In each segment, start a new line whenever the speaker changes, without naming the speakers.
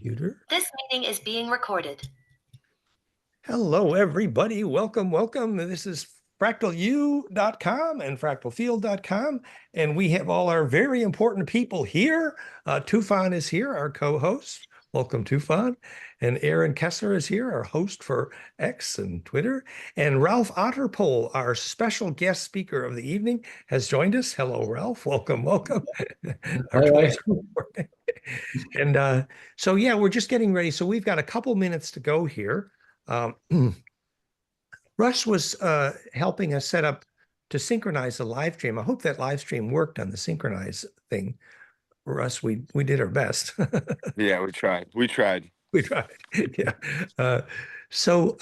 computer.
This meeting is being recorded.
Hello, everybody. Welcome, welcome. This is fractalu.com and fractalfield.com, and we have all our very important people here. Tufan is here, our co-host. Welcome, Tufan. And Aaron Kessler is here, our host for X and Twitter. And Ralf Otterpohl, our special guest speaker of the evening, has joined us. Hello, Ralf. Welcome, welcome. And so, yeah, we're just getting ready. So we've got a couple minutes to go here. Russ was helping us set up to synchronize the live stream. I hope that live stream worked on the synchronize thing. Russ, we did our best.
Yeah, we tried. We tried.
Yeah. So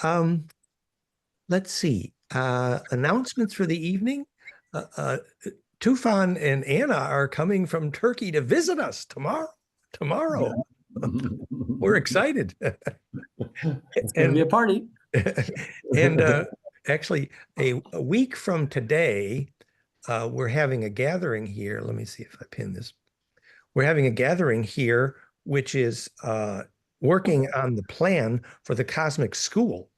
let's see. Announcements for the evening. Tufan and Anna are coming from Turkey to visit us tomorrow. We're excited.
It's going to be a party.
And actually, a week from today, we're having a gathering here. Let me see if I pin this. We're having a gathering here, which is working on the plan for the Cosmic School.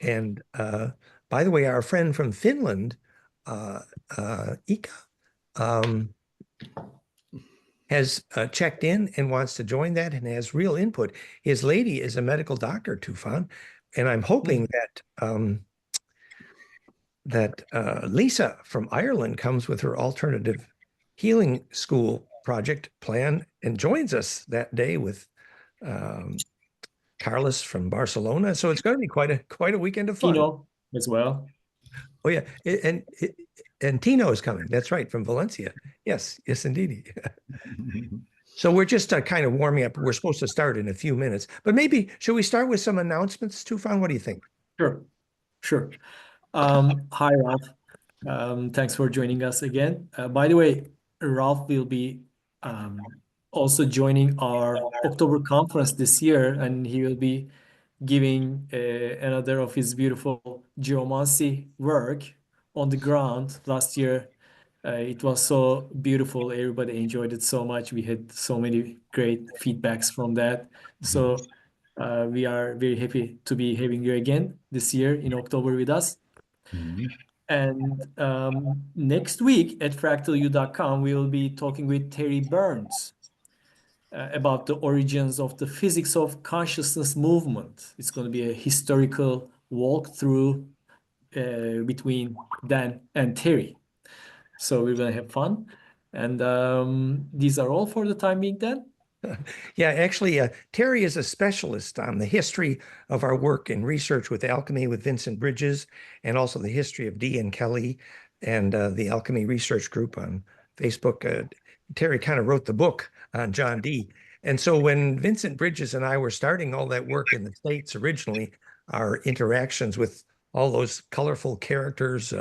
And by the way, our friend from Finland, Ika, has checked in and wants to join that and has real input. His lady is a medical doctor, Tufan, and I'm hoping that Lisa from Ireland comes with her alternative healing school project plan and joins us that day with Carlos from Barcelona. So it's going to be quite a weekend of fun.
Tino as well.
Oh yeah, and Tino is coming. That's right, from Valencia. Yes, indeed. So we're just kind of warming up. We're supposed to start in a few minutes, but maybe should we start with some announcements, Tufan? What do you think?
Sure. Hi, Ralf. Thanks for joining us again. By the way, Ralf will be also joining our October conference this year, and he will be giving another of his beautiful geomancy work on the ground. Last year, it was so beautiful. Everybody enjoyed it so much. We had so many great feedbacks from that. So we are very happy to be having you again this year in October with us. And next week at fractalu.com, we will be talking with Terry Burns about the origins of the physics of consciousness movement. It's going to be a historical walkthrough between Dan and Terry. So we're going to have fun. And these are all for the time being, Dan.
Yeah, actually, Terry is a specialist on the history of our work in research with alchemy with Vincent Bridges, and also the history of Dee and Kelly and the Alchemy Research Group on Facebook. Terry kind of wrote the book on John Dee. And so when Vincent Bridges and I were starting all that work in the States originally, our interactions with all those colorful characters,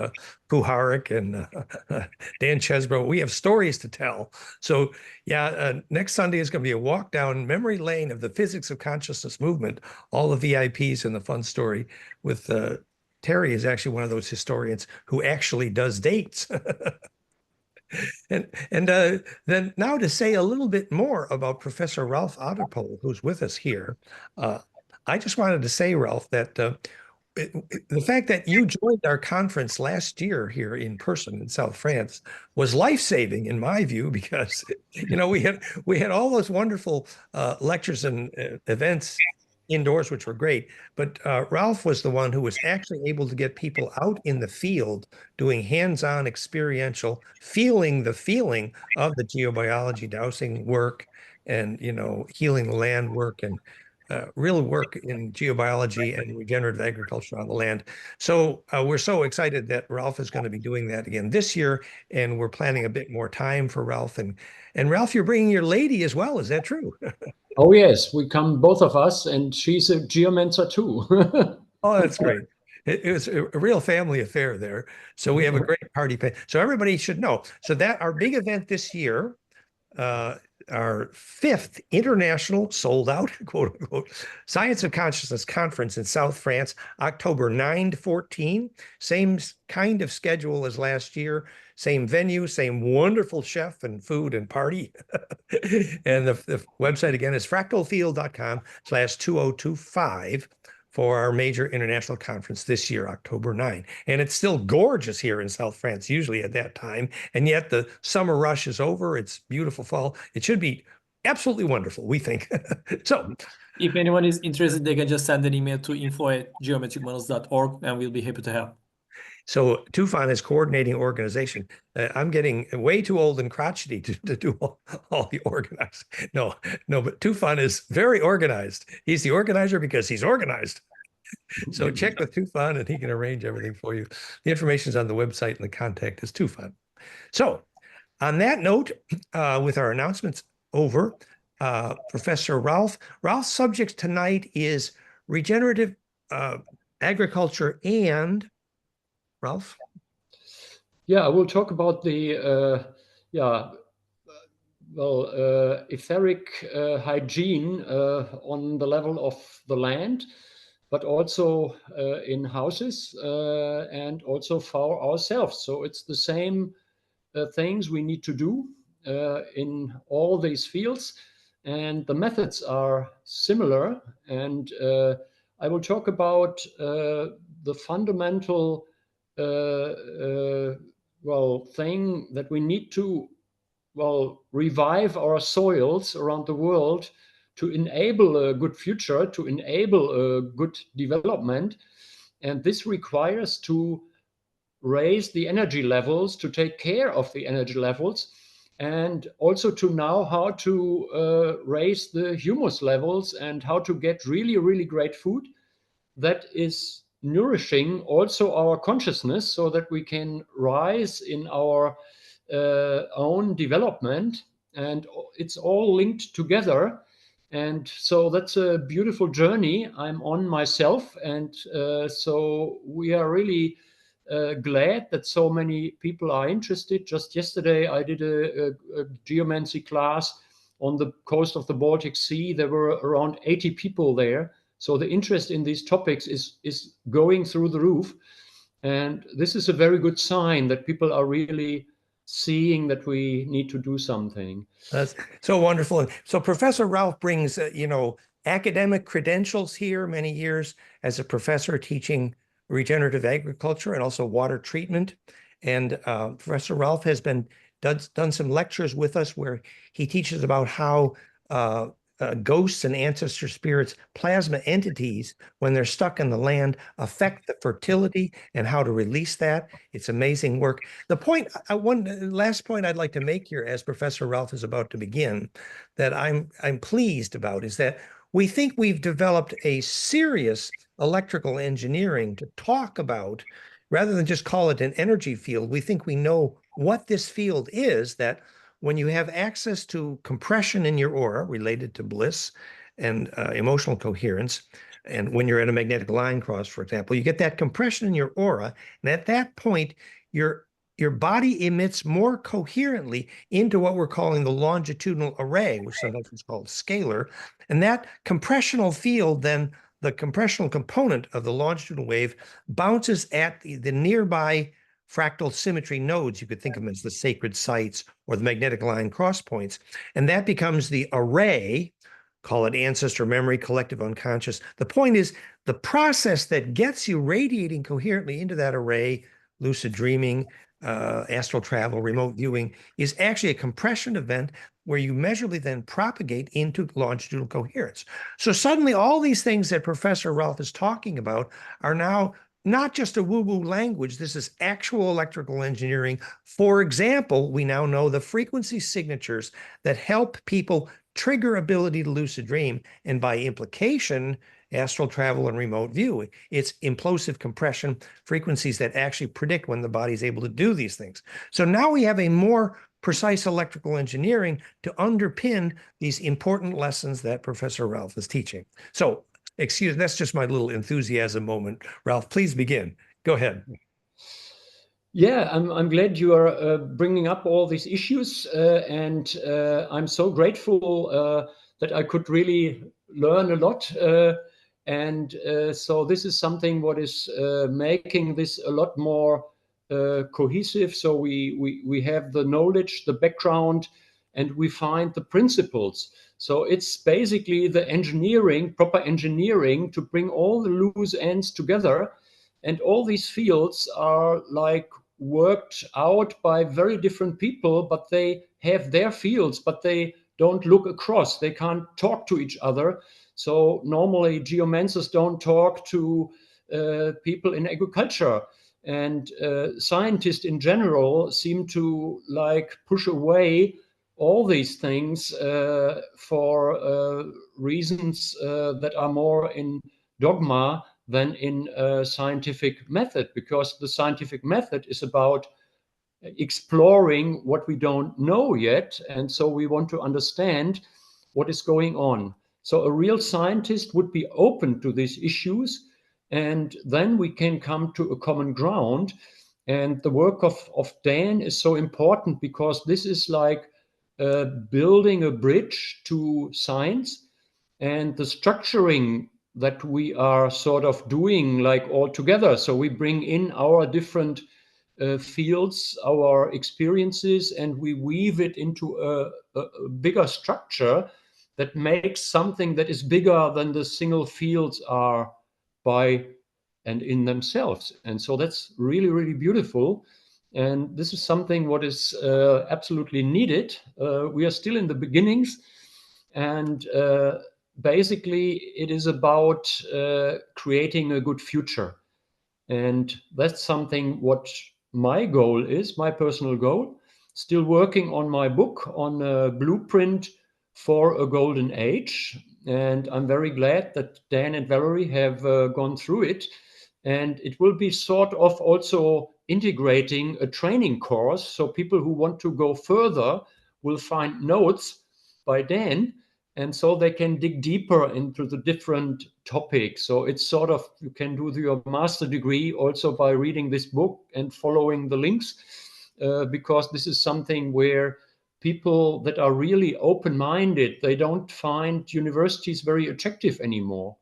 Puharich and Dan Chesbrough, we have stories to tell. So yeah, next Sunday is going to be a walk down memory lane of the physics of consciousness movement, all the VIPs and the fun story with Terry is actually one of those historians who actually does dates. And then now to say a little bit more about Professor Ralf Otterpohl, who's with us here, I just wanted to say, Ralf, that the fact that you joined our conference last year here in person in South France was life-saving in my view, because we had all those wonderful lectures and events indoors, which were great, but Ralf was the one who was actually able to get people out in the field doing hands-on experiential, feeling the feeling of the geobiology dowsing work and healing the land work and real work in geobiology and regenerative agriculture on the land. So we're so excited that Ralf is going to be doing that again this year, and we're planning a bit more time for Ralf. And Ralf, you're bringing your lady as well, is that true?
Oh yes, we come, both of us, and she's a geomancer too.
Oh, that's great. It was a real family affair there. So we have a great party. So everybody should know. So that our big event this year, our fifth international sold out, quote unquote, Science of Consciousness Conference in South France, October 9 to 14. Same kind of schedule as last year, same venue, same wonderful chef and food and party. And the website again is fractalfield.com/2025 for our major international conference this year, October 9. And it's still gorgeous here in South France, usually at that time. And yet the summer rush is over. It's beautiful fall. It should be absolutely wonderful, we think. So
If anyone is interested, they can just send an email to info@geometricmodels.org and we'll be happy to help.
So Tufan is coordinating organization. I'm getting way too old and crotchety to do all the organizing. No, but Tufan is very organized. He's the organizer because he's organized. So check with Tufan and he can arrange everything for you. The information is on the website and the contact is Tufan. So on that note, with our announcements over, Professor Ralph's subject tonight is regenerative agriculture and Ralf?
Yeah, we'll talk about the etheric hygiene on the level of the land, but also in houses and also for ourselves. So it's the same things we need to do in all these fields, and the methods are similar. And I will talk about the fundamental thing that we need to revive our soils around the world to enable a good future, to enable a good development. And this requires to raise the energy levels, to take care of the energy levels, and also to know how to raise the humus levels and how to get really, really great food that is nourishing also our consciousness so that we can rise in our own development. And it's all linked together. And so that's a beautiful journey I'm on myself. And so we are really glad that so many people are interested. Just yesterday, I did a geomancy class on the coast of the Baltic Sea. There were around 80 people there. So the interest in these topics is going through the roof. And this is a very good sign that people are really seeing that we need to do something.
That's so wonderful. So Professor Ralf brings, academic credentials here, many years as a professor teaching regenerative agriculture and also water treatment. And Professor Ralf has done some lectures with us where he teaches about how ghosts and ancestor spirits, plasma entities, when they're stuck in the land, affect the fertility and how to release that. It's amazing work. The point, last point I'd like to make here, as Professor Ralf is about to begin, that I'm pleased about is that we think we've developed a serious electrical engineering to talk about, rather than just call it an energy field. We think we know what this field is, that when you have access to compression in your aura related to bliss and emotional coherence, and when you're at a magnetic line cross, for example, you get that compression in your aura, and at that point, your body emits more coherently into what we're calling the longitudinal array, which sometimes is called scalar, and that compressional field, then the compressional component of the longitudinal wave bounces at the nearby fractal symmetry nodes. You could think of them as the sacred sites or the magnetic line cross points. And that becomes the array, call it ancestor memory, collective unconscious. The point is the process that gets you radiating coherently into that array, lucid dreaming, astral travel, remote viewing, is actually a compression event where you measurably then propagate into longitudinal coherence. So suddenly all these things that Professor Ralf is talking about are now not just a woo-woo language. This is actual electrical engineering. For example, we now know the frequency signatures that help people trigger ability to lucid dream, and by implication, astral travel and remote view. It's implosive compression frequencies that actually predict when the body is able to do these things. So now we have a more precise electrical engineering to underpin these important lessons that Professor Ralf is teaching. So that's just my little enthusiasm moment. Ralf, please begin. Go ahead.
Yeah, I'm glad you are bringing up all these issues, and I'm so grateful that I could really learn a lot. So this is something what is making this a lot more cohesive. So we have the knowledge, the background, and we find the principles. So it's basically the engineering, proper engineering, to bring all the loose ends together. And all these fields are like worked out by very different people, but they have their fields, but they don't look across. They can't talk to each other. So normally geomancers don't talk to people in agriculture. And scientists in general seem to like push away all these things for reasons that are more in dogma than in a scientific method, because the scientific method is about exploring what we don't know yet. And so we want to understand what is going on. So a real scientist would be open to these issues, and then we can come to a common ground. And the work of Dan is so important because this is like building a bridge to science, and the structuring that we are sort of doing like all together. So we bring in our different fields, our experiences, and we weave it into a bigger structure that makes something that is bigger than the single fields are by and in themselves. And so that's really, really beautiful. And this is something what is absolutely needed. We are still in the beginnings, and basically it is about creating a good future. And that's something what my goal is, my personal goal. Still working on my book on a blueprint for a golden age. And I'm very glad that Dan and Valerie have gone through it. And it will be sort of also integrating a training course. So people who want to go further will find notes by Dan, and so they can dig deeper into the different topics. So it's sort of, you can do your master degree also by reading this book and following the links, because this is something where people that are really open-minded, they don't find universities very attractive anymore,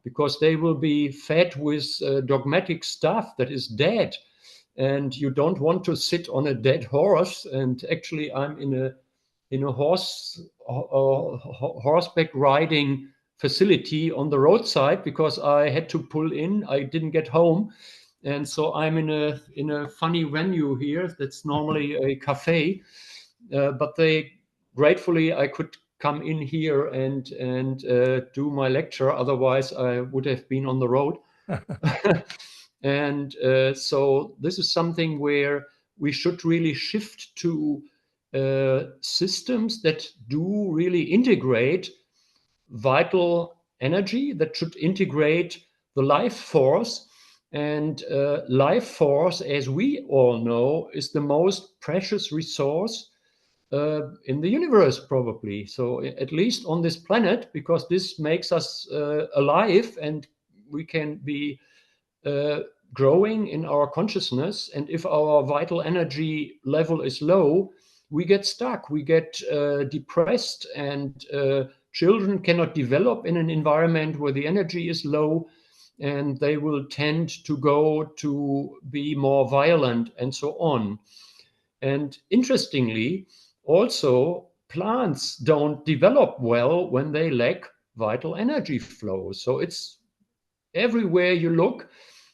because they will be fed with dogmatic stuff that is dead, and you don't want to sit on a dead horse. And actually I'm in a horseback riding facility on the roadside because I had to pull in. I didn't get home, and so I'm in a funny venue here. That's normally a cafe, but they gratefully I could come in here and do my lecture. Otherwise, I would have been on the road. And so this is something where we should really shift to systems that do really integrate vital energy, that should integrate the life force. And life force, as we all know, is the most precious resource in the universe, probably. So at least on this planet, because this makes us alive, and we can be growing in our consciousness. And if our vital energy level is low, we get stuck, we get depressed, and children cannot develop in an environment where the energy is low, and they will tend to go to be more violent and so on. And interestingly, also plants don't develop well when they lack vital energy flow. So it's everywhere you look,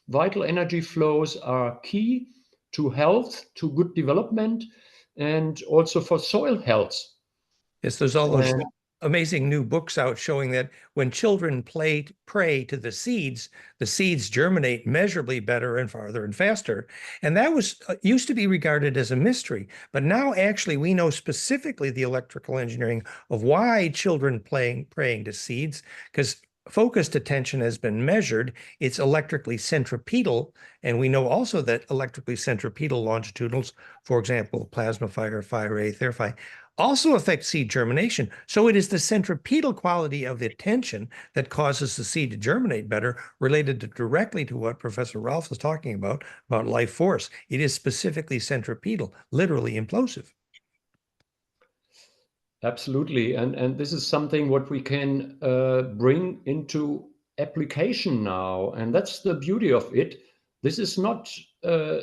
vital energy flows are key to health, to good development, and also for soil health.
Yes, there's all those amazing new books out showing that when children pray to the seeds germinate measurably better and farther and faster. And that was used to be regarded as a mystery. But now actually we know specifically the electrical engineering of why children praying to seeds, because focused attention has been measured. It's electrically centripetal. And we know also that electrically centripetal longitudinals, for example, plasma fire, fire A, therapy, also affect seed germination. So it is the centripetal quality of the tension that causes the seed to germinate better, related directly to what Professor Ralf was talking about life force. It is specifically centripetal, literally implosive.
Absolutely, and this is something what we can bring into application now, and that's the beauty of it. This is not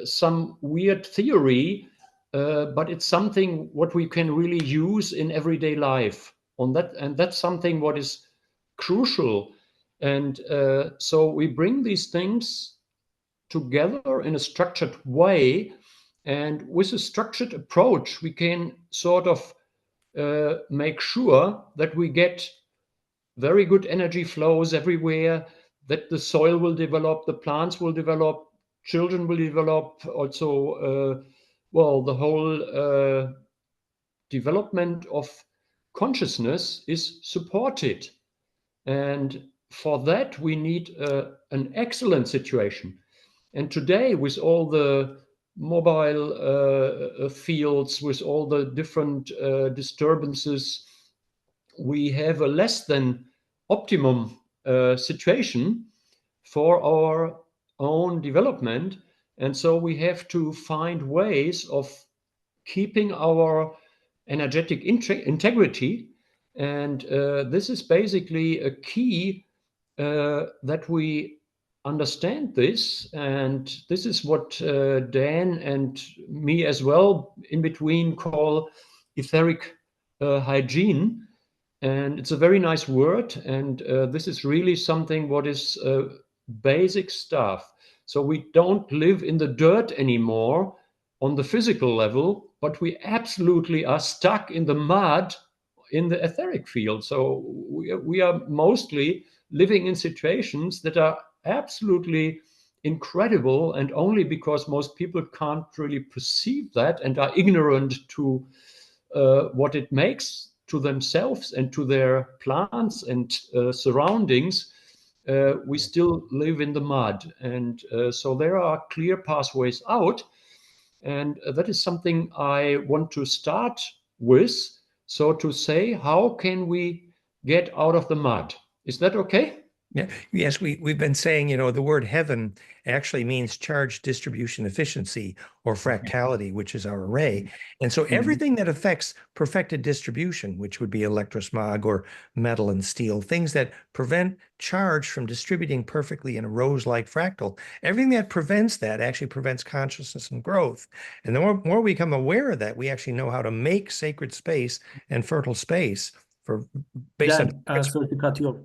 some weird theory, but it's something what we can really use in everyday life. And that's something what is crucial. And so we bring these things together in a structured way, and with a structured approach, we can sort of make sure that we get very good energy flows everywhere, that the soil will develop, the plants will develop, children will develop, also, well, the whole development of consciousness is supported. And for that, we need an excellent situation. And today, with all the mobile fields, with all the different disturbances, we have a less than optimum situation for our own development. And so we have to find ways of keeping our energetic integrity. And this is basically a key that we understand this. And this is what Dan and me as well in between call etheric hygiene. And it's a very nice word. And this is really something what is basic stuff. So we don't live in the dirt anymore on the physical level, but we absolutely are stuck in the mud in the etheric field. So we are mostly living in situations that are absolutely incredible, and only because most people can't really perceive that and are ignorant to what it makes to themselves and to their plants and surroundings, we still live in the mud. And so there are clear pathways out. And that is something I want to start with. So to say, how can we get out of the mud? Is that okay?
Yeah. Yes, we've been saying, the word heaven actually means charge distribution efficiency, or fractality, which is our array. And so everything that affects perfected distribution, which would be electrosmog or metal and steel, things that prevent charge from distributing perfectly in a rose-like fractal, everything that prevents that actually prevents consciousness and growth. And the more we become aware of that, we actually know how to make sacred space and fertile space based on.
Sorry to cut you off.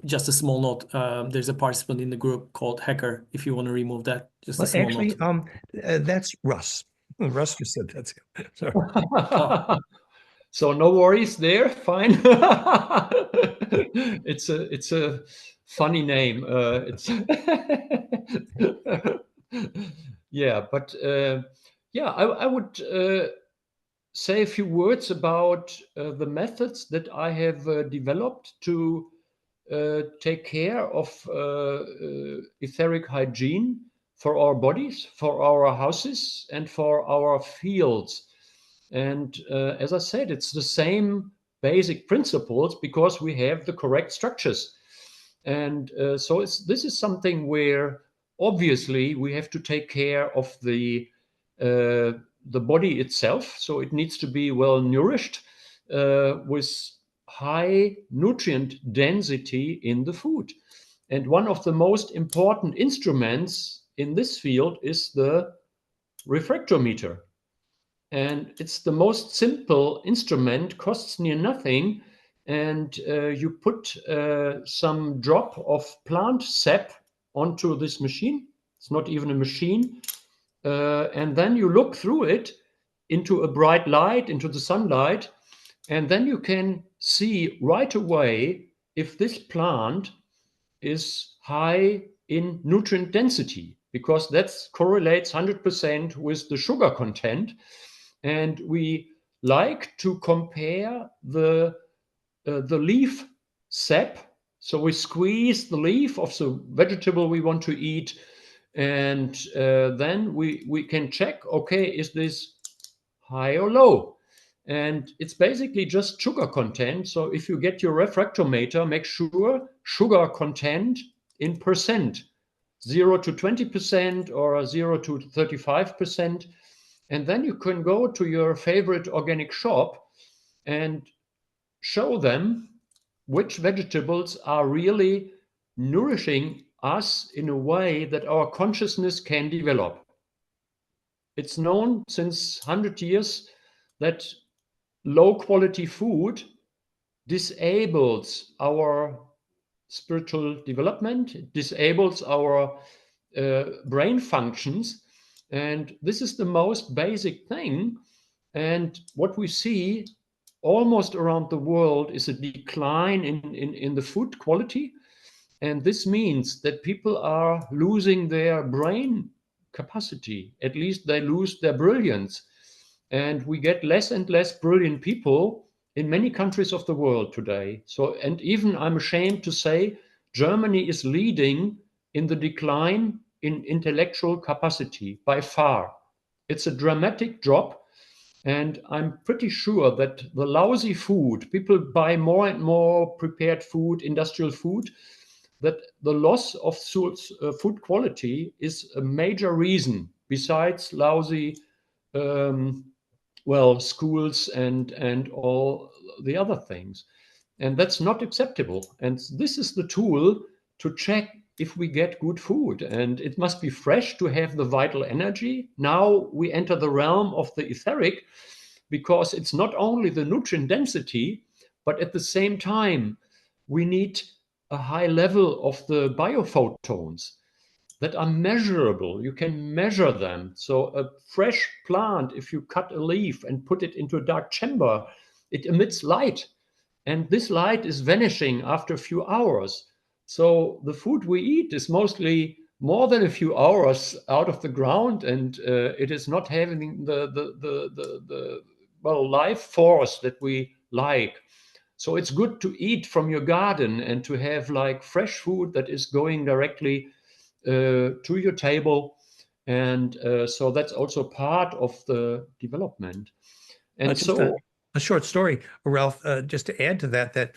Just a small note. There's a participant in the group called Hacker. If you want to remove that, just a small note.
That's Russ. Russ just said that's him. Sorry.
So no worries there. Fine. It's a funny name. Yeah, but I would say a few words about the methods that I have developed to take care of etheric hygiene for our bodies, for our houses, and for our fields. And as I said, it's the same basic principles because we have the correct structures. And so this is something where obviously we have to take care of the body itself. So it needs to be well nourished with high nutrient density in the food. And one of the most important instruments in this field is the refractometer. And it's the most simple instrument, costs near nothing. And you put some drop of plant sap onto this machine. It's not even a machine. And then you look through it into a bright light, into the sunlight. And then you can see right away if this plant is high in nutrient density, because that correlates 100% with the sugar content. And we like to compare the leaf sap. So we squeeze the leaf of the vegetable we want to eat, and then we can check, okay, is this high or low? And it's basically just sugar content. So if you get your refractometer, make sure sugar content in percent, 0 to 20% or 0 to 35%. And then you can go to your favorite organic shop and show them which vegetables are really nourishing us in a way that our consciousness can develop. It's known since 100 years that low quality food disables our spiritual development, it disables our brain functions. And this is the most basic thing. And what we see almost around the world is a decline in the food quality. And this means that people are losing their brain capacity. At least they lose their brilliance. And we get less and less brilliant people in many countries of the world today. So, and even I'm ashamed to say, Germany is leading in the decline in intellectual capacity by far. It's a dramatic drop. And I'm pretty sure that the lousy food, people buy more and more prepared food, industrial food, that the loss of food quality is a major reason besides lousy schools and all the other things. And that's not acceptable. And this is the tool to check if we get good food. And it must be fresh to have the vital energy. Now we enter the realm of the etheric, because it's not only the nutrient density, but at the same time, we need a high level of the biophotons that are measurable. You can measure them. So a fresh plant, if you cut a leaf and put it into a dark chamber, it emits light. And this light is vanishing after a few hours. So the food we eat is mostly more than a few hours out of the ground, and it is not having the life force that we like. So it's good to eat from your garden and to have like fresh food that is going directly to your table. And so that's also part of the development. And
Just
so
a short story, Ralph, just to add to that,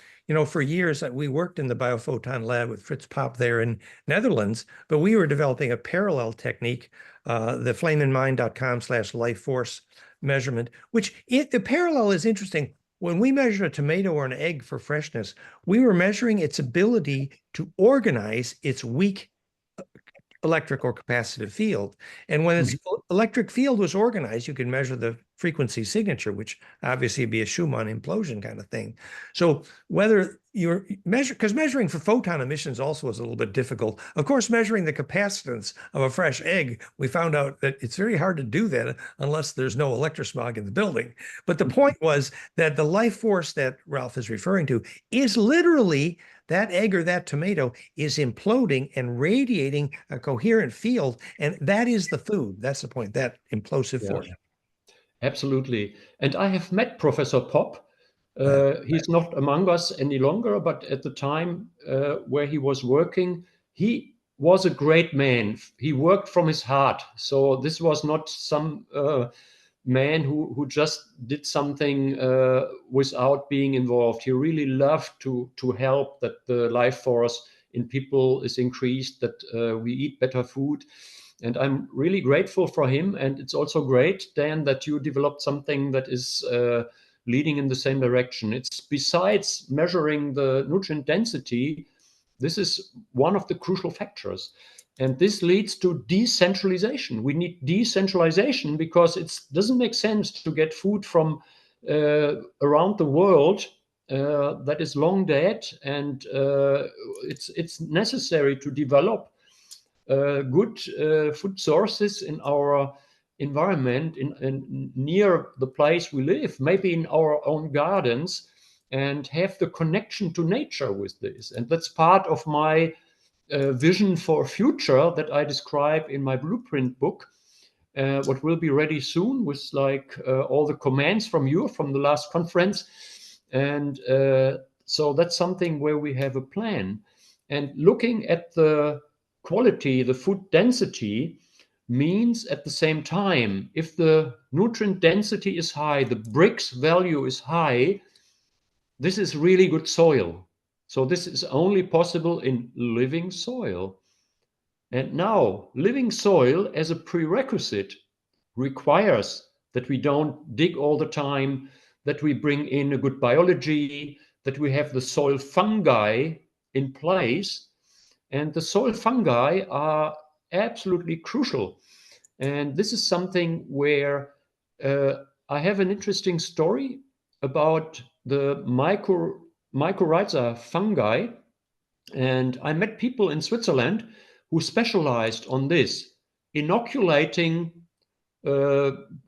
for years we worked in the biophoton lab with Fritz Pop there in Netherlands, but we were developing a parallel technique, the flameinmind.com/life force measurement, the parallel is interesting. When we measure a tomato or an egg for freshness, we were measuring its ability to organize its weak electric or capacitive field. And when its electric field was organized, you could measure the frequency signature, which obviously would be a Schumann implosion kind of thing. So whether you're because measuring for photon emissions also is a little bit difficult. Of course, measuring the capacitance of a fresh egg, we found out that it's very hard to do that unless there's no electrosmog in the building. But the point was that the life force that Ralph is referring to is literally that egg or that tomato is imploding and radiating a coherent field. And that is the food. That's the point, that implosive force.
Absolutely. And I have met Professor Pop. He's not among us any longer, but at the time where he was working, he was a great man. He worked from his heart. So this was not some man who just did something without being involved. He really loved to help that the life force in people is increased, that we eat better food. And I'm really grateful for him. And it's also great, Dan, that you developed something that is leading in the same direction. It's besides measuring the nutrient density, this is one of the crucial factors. And this leads to decentralization. We need decentralization because it doesn't make sense to get food from around the world that is long dead. And it's necessary to develop good food sources in our environment, in near the place we live, maybe in our own gardens, and have the connection to nature with this. And that's part of my vision for a future that I describe in my blueprint book, what will be ready soon with like all the commands from the last conference. And so that's something where we have a plan. And looking at the quality, the food density, means at the same time, if the nutrient density is high, the Brix value is high, this is really good soil. So this is only possible in living soil. And now, living soil as a prerequisite requires that we don't dig all the time, that we bring in a good biology, that we have the soil fungi in place. And the soil fungi are absolutely crucial. And this is something where I have an interesting story about the mycorrhiza fungi. And I met people in Switzerland who specialized on this, inoculating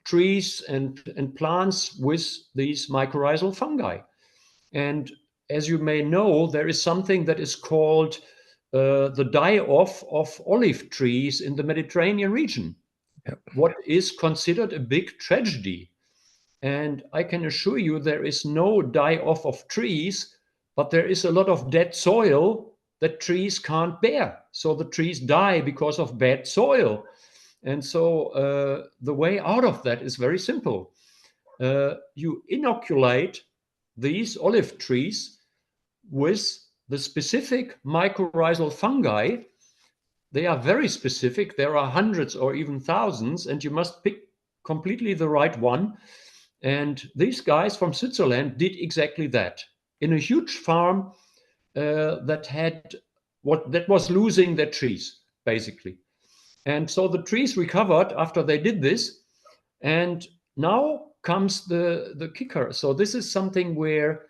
trees and plants with these mycorrhizal fungi. And as you may know, there is something that is called the die-off of olive trees in the Mediterranean region, what is considered a big tragedy. And I can assure you there is no die-off of trees, but there is a lot of dead soil that trees can't bear. So the trees die because of bad soil. And so the way out of that is very simple. You inoculate these olive trees with the specific mycorrhizal fungi. They are very specific. There are hundreds or even thousands, and you must pick completely the right one. And these guys from Switzerland did exactly that in a huge farm that was losing their trees, basically. And so the trees recovered after they did this. And now comes the kicker. So this is something where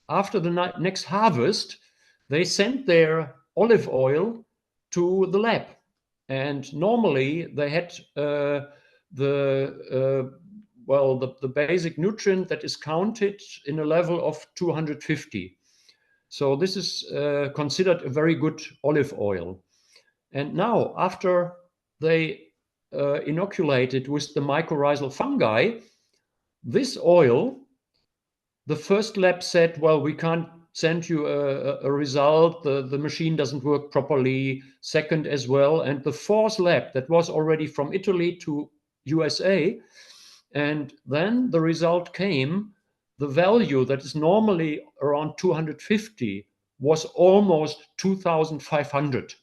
after the next harvest, they sent their olive oil to the lab. And normally they had the basic nutrient that is counted in a level of 250. So this is considered a very good olive oil. And now, after they inoculated with the mycorrhizal fungi, this oil, the first lab said, well, we can't send you a result. The machine doesn't work properly. Second as well. And the fourth lab, that was already from Italy to USA. And then the result came, the value that is normally around 250 was almost 2,500.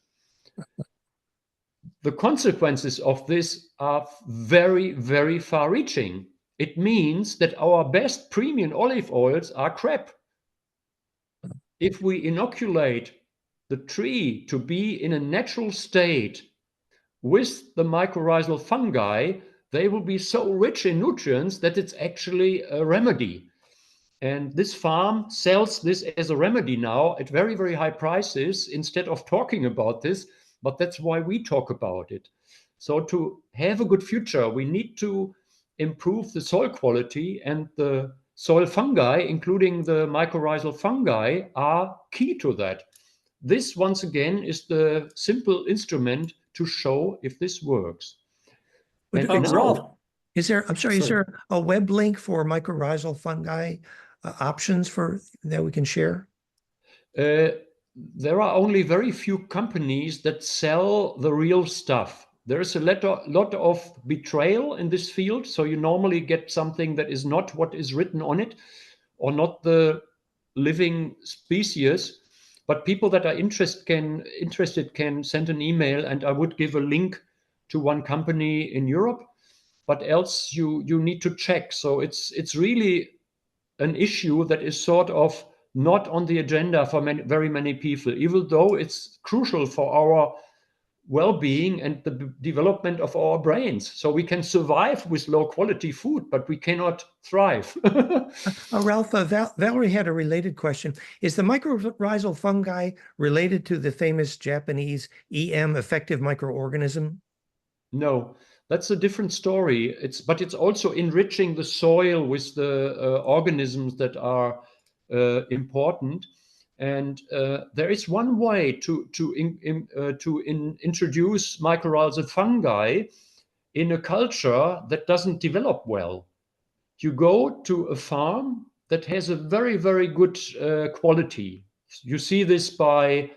The consequences of this are very, very far reaching. It means that our best premium olive oils are crap. If we inoculate the tree to be in a natural state with the mycorrhizal fungi, they will be so rich in nutrients that it's actually a remedy. And this farm sells this as a remedy now at very, very high prices instead of talking about this. But that's why we talk about it. So to have a good future, we need to improve the soil quality, and the soil fungi, including the mycorrhizal fungi, are key to that. This, once again, is the simple instrument to show if this works.
But
And now,
is there
Sorry.
a web link for mycorrhizal fungi options that we can share?
there are only very few companies that sell the real stuff. There is a lot of betrayal in this field. So you normally get something that is not what is written on it, or not the living species. But people that are interested can send an email, and I would give a link to one company in Europe. But else you need to check. So it's really an issue that is sort of not on the agenda for very many people, even though it's crucial for our well-being and the development of our brains. So we can survive with low-quality food, but we cannot thrive.
Ralf, Valerie had a related question. Is the mycorrhizal fungi related to the famous Japanese EM, effective microorganism?
No, that's a different story. But it's also enriching the soil with the organisms that are important. And there is one way to introduce mycorrhizal fungi in a culture that doesn't develop well. You go to a farm that has a very, very good quality. You see this by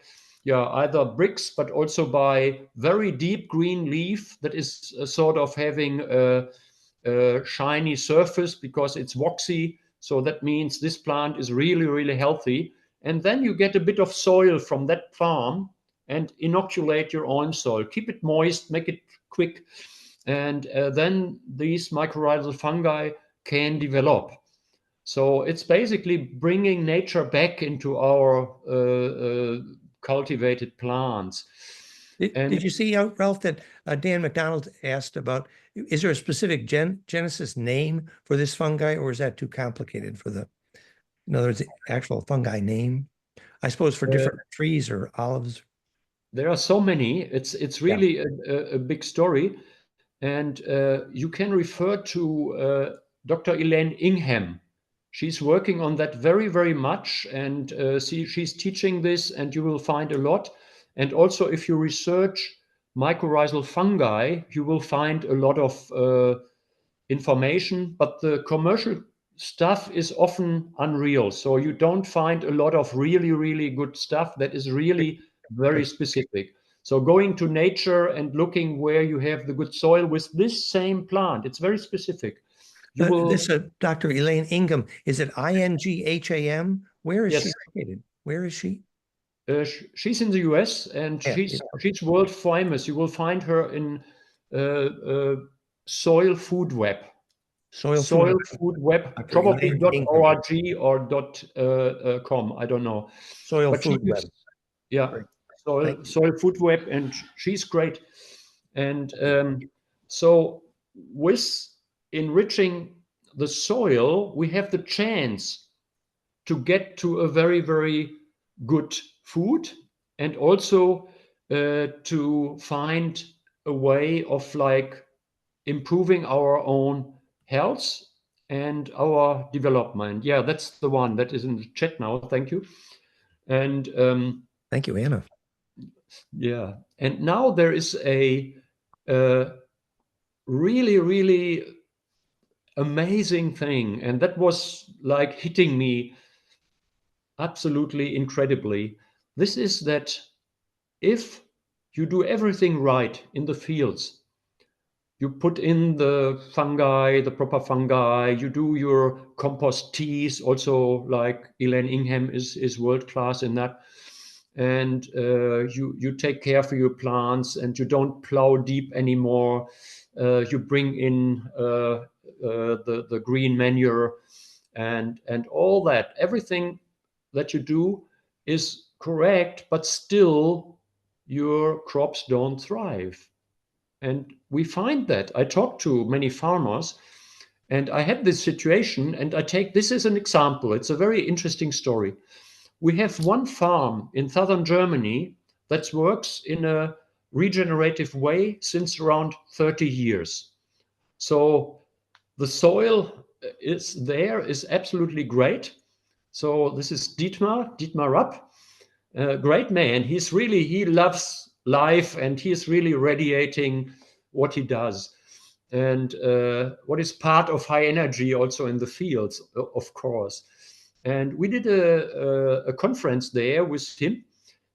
either bricks, but also by very deep green leaf that is sort of having a shiny surface because it's waxy. So that means this plant is really, really healthy. And then you get a bit of soil from that farm and inoculate your own soil. Keep it moist, make it quick. And then these mycorrhizal fungi can develop. So it's basically bringing nature back into our cultivated plants.
Did you see, Ralph, that Dan McDonald asked about, is there a specific genesis name for this fungi, or is that too complicated for in other words, the actual fungi name? I suppose for different trees or olives.
There are so many. It's really a big story. And you can refer to Dr. Elaine Ingham. She's working on that very, very much. And she's teaching this, and you will find a lot. And also, if you research mycorrhizal fungi, you will find a lot of information. But the commercial stuff is often unreal. So you don't find a lot of really, really good stuff that is really very specific. So going to nature and looking where you have the good soil with this same plant, it's very specific. You will.
This Dr. Elaine Ingham, is it Ingham? Where is
Yes.
she located? Where is she?
She's in the US, and
Yeah,
she's world famous. You will find her in Soil Food Web.
Soil
Food Web,
Dr.
probably
Elaine
.org or .com, I don't know.
Soil
But
Food Web.
Yeah,
Great.
Soil Food Web, and she's great. And so with enriching the soil, we have the chance to get to a very, very good food, and also to find a way of like improving our own health and our development. Yeah, that's the one that is in the chat now. Thank you. And
thank you, Anna.
Yeah, and now there is a really, really amazing thing, and that was like hitting me absolutely incredibly. This is that if you do everything right in the fields, you put in the fungi, the proper fungi, you do your compost teas, also like Elaine Ingham is world class in that. And you take care for your plants, and you don't plow deep anymore. You bring in the green manure and all that. Everything that you do is correct, but still your crops don't thrive. And we find that. I talked to many farmers, and I had this situation, and I take this as an example. It's a very interesting story. We have one farm in southern Germany that works in a regenerative way since around 30 years. So the soil is absolutely great. So this is Dietmar Rapp, great man. He loves life, and he is really radiating what he does. And what is part of high energy also in the fields, of course. And we did a conference there with him,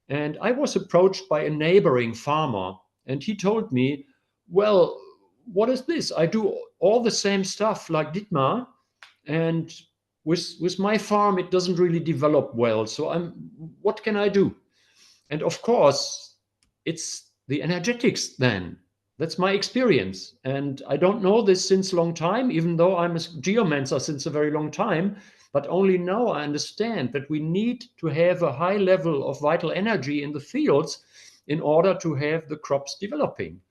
and I was approached by a neighboring farmer, and he told me, well, what is this? I do all the same stuff like Dietmar, and with my farm, it doesn't really develop well. So what can I do? And of course, it's the energetics then. That's my experience. And I don't know this since a long time, even though I'm a geomancer since a very long time. But only now I understand that we need to have a high level of vital energy in the fields in order to have the crops developing.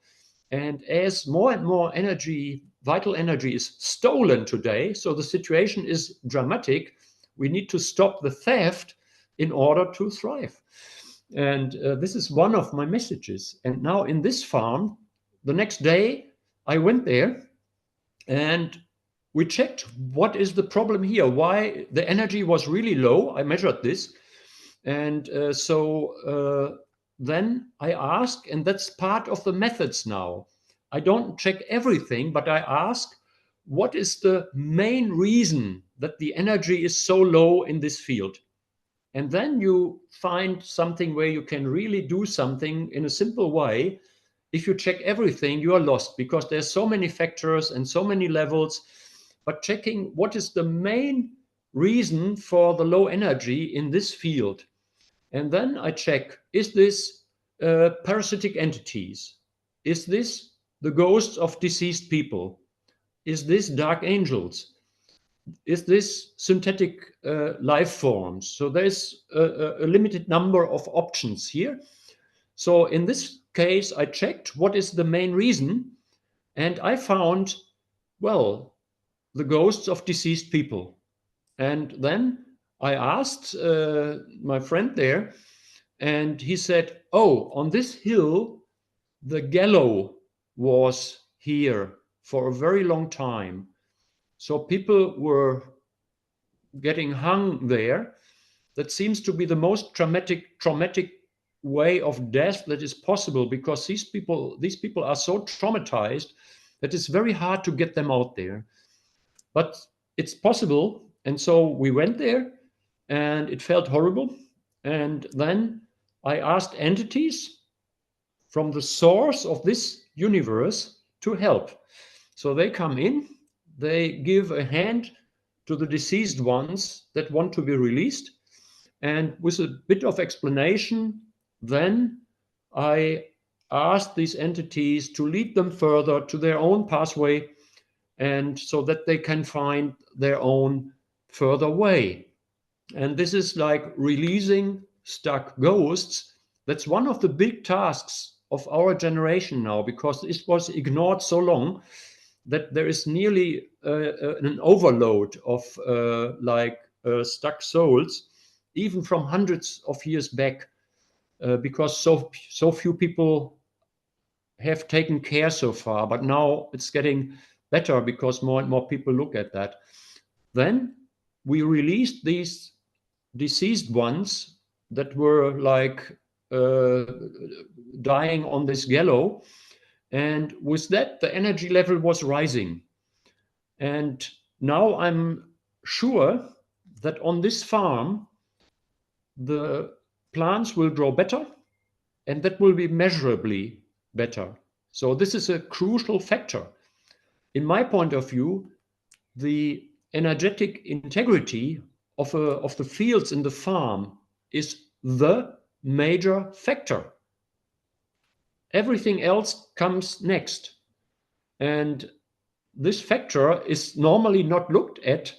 And as more and more energy, vital energy, is stolen today, so the situation is dramatic, we need to stop the theft in order to thrive. And this is one of my messages. And now in this farm, the next day, I went there and we checked what is the problem here, why the energy was really low. I measured this. And then I ask, and that's part of the methods now. I don't check everything, but I ask, what is the main reason that the energy is so low in this field? And then you find something where you can really do something in a simple way. If you check everything, you are lost because there's so many factors and so many levels. But checking what is the main reason for the low energy in this field. And then I check, is this parasitic entities? Is this the ghosts of deceased people? Is this dark angels? Is this synthetic life forms? So there's a limited number of options here. So in this case, I checked what is the main reason, and I found, well, the ghosts of deceased people. And then I asked my friend there, and he said, oh, on this hill, the gallows was here for a very long time. So people were getting hung there. That seems to be the most traumatic way of death that is possible, because these people are so traumatized that it's very hard to get them out there. But it's possible. And so we went there, and it felt horrible. And then I asked entities from the source of this universe to help. So they come in, they give a hand to the deceased ones that want to be released. And with a bit of explanation, then I asked these entities to lead them further to their own pathway, and so that they can find their own further way. And this is like releasing stuck ghosts. That's one of the big tasks of our generation now, because it was ignored so long that there is nearly an overload of stuck souls, even from hundreds of years back, because so few people have taken care so far. But now it's getting better because more and more people look at that. Then we released these deceased ones that were like dying on this gallows. And with that, the energy level was rising. And now I'm sure that on this farm, the plants will grow better, and that will be measurably better. So this is a crucial factor. In my point of view, the energetic integrity of the fields in the farm is the major factor. Everything else comes next. And this factor is normally not looked at.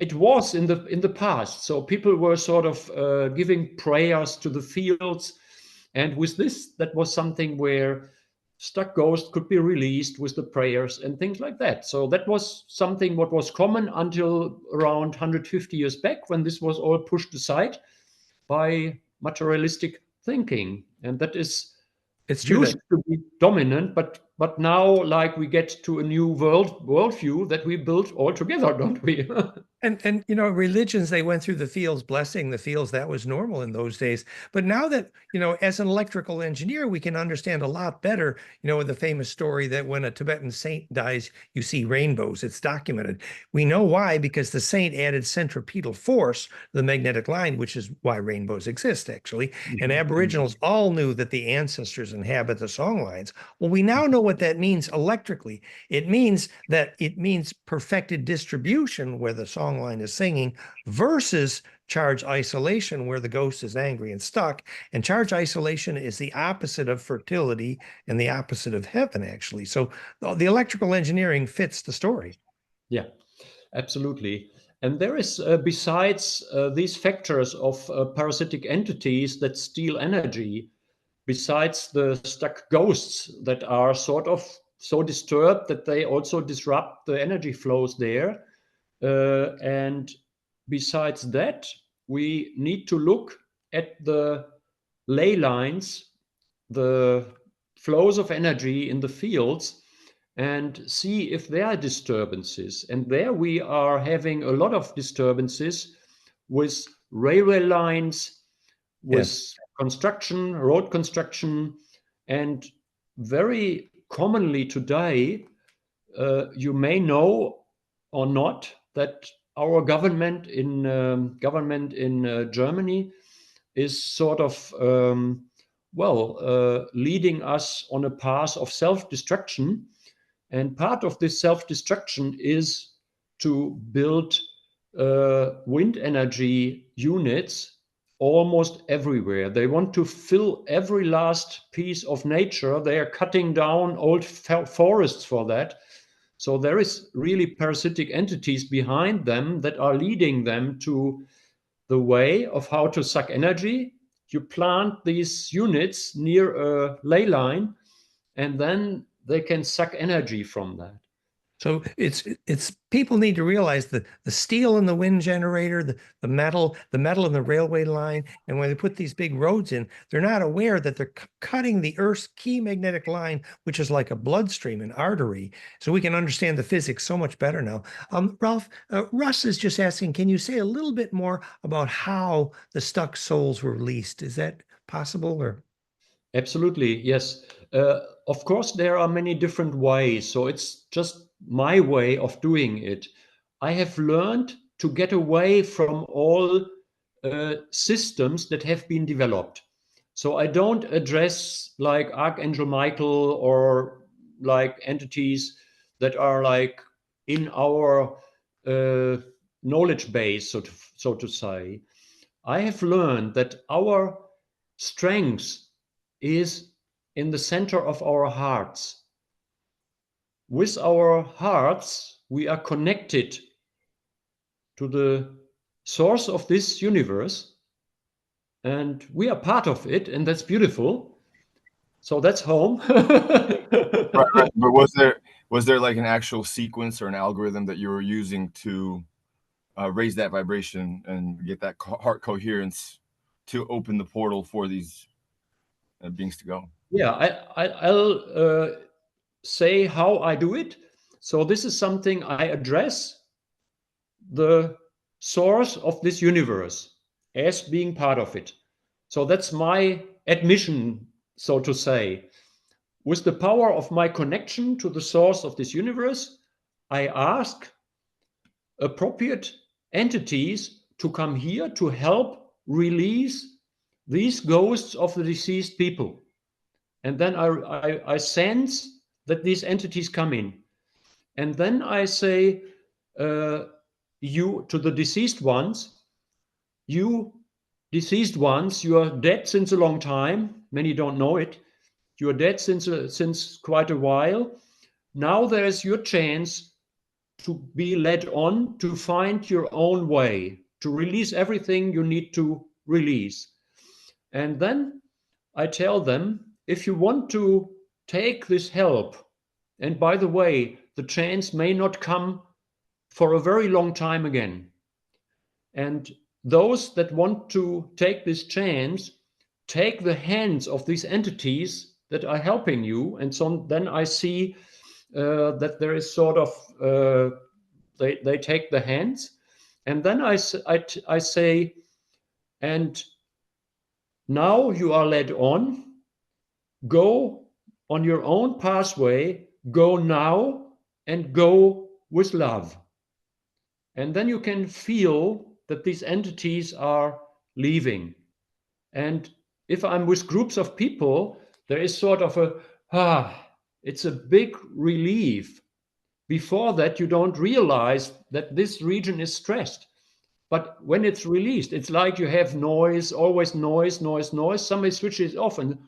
It was in the past. So people were sort of giving prayers to the fields. And with this, that was something where stuck ghosts could be released with the prayers and things like that. So that was something what was common until around 150 years back, when this was all pushed aside by materialistic thinking. And that is,
It's true
used to be dominant, but now, like, we get to a new worldview that we built all together, don't we?
And you know, religions, they went through the fields, blessing the fields. That was normal in those days. But now that, you know, as an electrical engineer, we can understand a lot better, you know, the famous story that when a Tibetan saint dies, you see rainbows. It's documented. We know why, because the saint added centripetal force to the magnetic line, which is why rainbows exist, actually. And Aboriginals all knew that the ancestors inhabit the song lines. Well, we now know what that means electrically. It means perfected distribution, where the song line is singing, versus charge isolation, where the ghost is angry and stuck. And charge isolation is the opposite of fertility and the opposite of heaven, actually. So the electrical engineering fits the story.
Yeah, absolutely. And there is, besides these factors of parasitic entities that steal energy, besides the stuck ghosts that are sort of so disturbed that they also disrupt the energy flows there. And besides that, we need to look at the ley lines, the flows of energy in the fields, and see if there are disturbances. And there we are having a lot of disturbances with railway lines, with construction, road construction, and very commonly today, you may know or not, that our government in Germany is sort of leading us on a path of self-destruction, and part of this self-destruction is to build wind energy units almost everywhere. They want to fill every last piece of nature. They are cutting down old forests for that. So there is really parasitic entities behind them that are leading them to the way of how to suck energy. You plant these units near a ley line, and then they can suck energy from that.
So it's people need to realize that the steel in the wind generator, the metal in the railway line, and when they put these big roads in, they're not aware that they're cutting the Earth's key magnetic line, which is like a bloodstream, an artery. So we can understand the physics so much better now. Ralf, Russ is just asking, can you say a little bit more about how the stuck souls were released? Is that possible, or?
Absolutely, yes. Of course, there are many different ways. So it's just my way of doing it. I have learned to get away from all systems that have been developed. So I don't address like Archangel Michael or like entities that are like in our knowledge base, so to say. I have learned that our strength is in the center of our hearts. With our hearts, we are connected to the source of this universe, and we are part of it, and that's beautiful. So that's home.
Right. But was there like an actual sequence or an algorithm that you were using to raise that vibration and get that heart coherence to open the portal for these beings to go?
Yeah, I'll say how I do it. So this is something I address the source of this universe as being part of it. So that's my admission, so to say. With the power of my connection to the source of this universe, I ask appropriate entities to come here to help release these ghosts of the deceased people. And then I sense that these entities come in. And then I say, you to the deceased ones, you deceased ones, you are dead since a long time. Many don't know it. You are dead since quite a while. Now there is your chance to be led on to find your own way, to release everything you need to release. And then I tell them, if you want to take this help, and by the way, the chance may not come for a very long time again. And those that want to take this chance, take the hands of these entities that are helping you. And so then I see that there is sort of, they take the hands. And then I say, and now you are led on, go on your own pathway, go now and go with love. And then you can feel that these entities are leaving. And if I'm with groups of people, there is sort of it's a big relief. Before that, you don't realize that this region is stressed. But when it's released, it's like you have noise, always noise. Somebody switches off and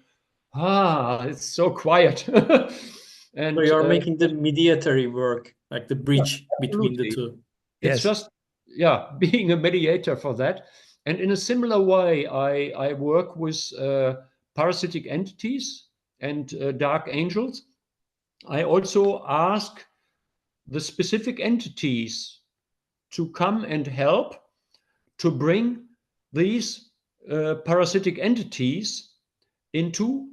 it's so quiet. And
so you're making the mediatory work, like the bridge between the two.
It's just, being a mediator for that. And in a similar way, I work with parasitic entities and dark angels. I also ask the specific entities to come and help to bring these parasitic entities into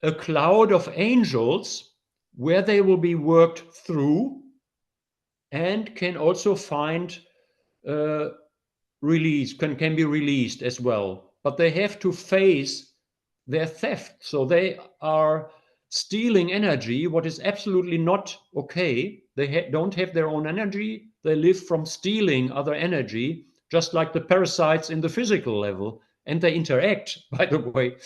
a cloud of angels where they will be worked through and can also find release, can be released as well. But they have to face their theft. So they are stealing energy, what is absolutely not okay. They don't have their own energy. They live from stealing other energy, just like the parasites in the physical level. And they interact, by the way.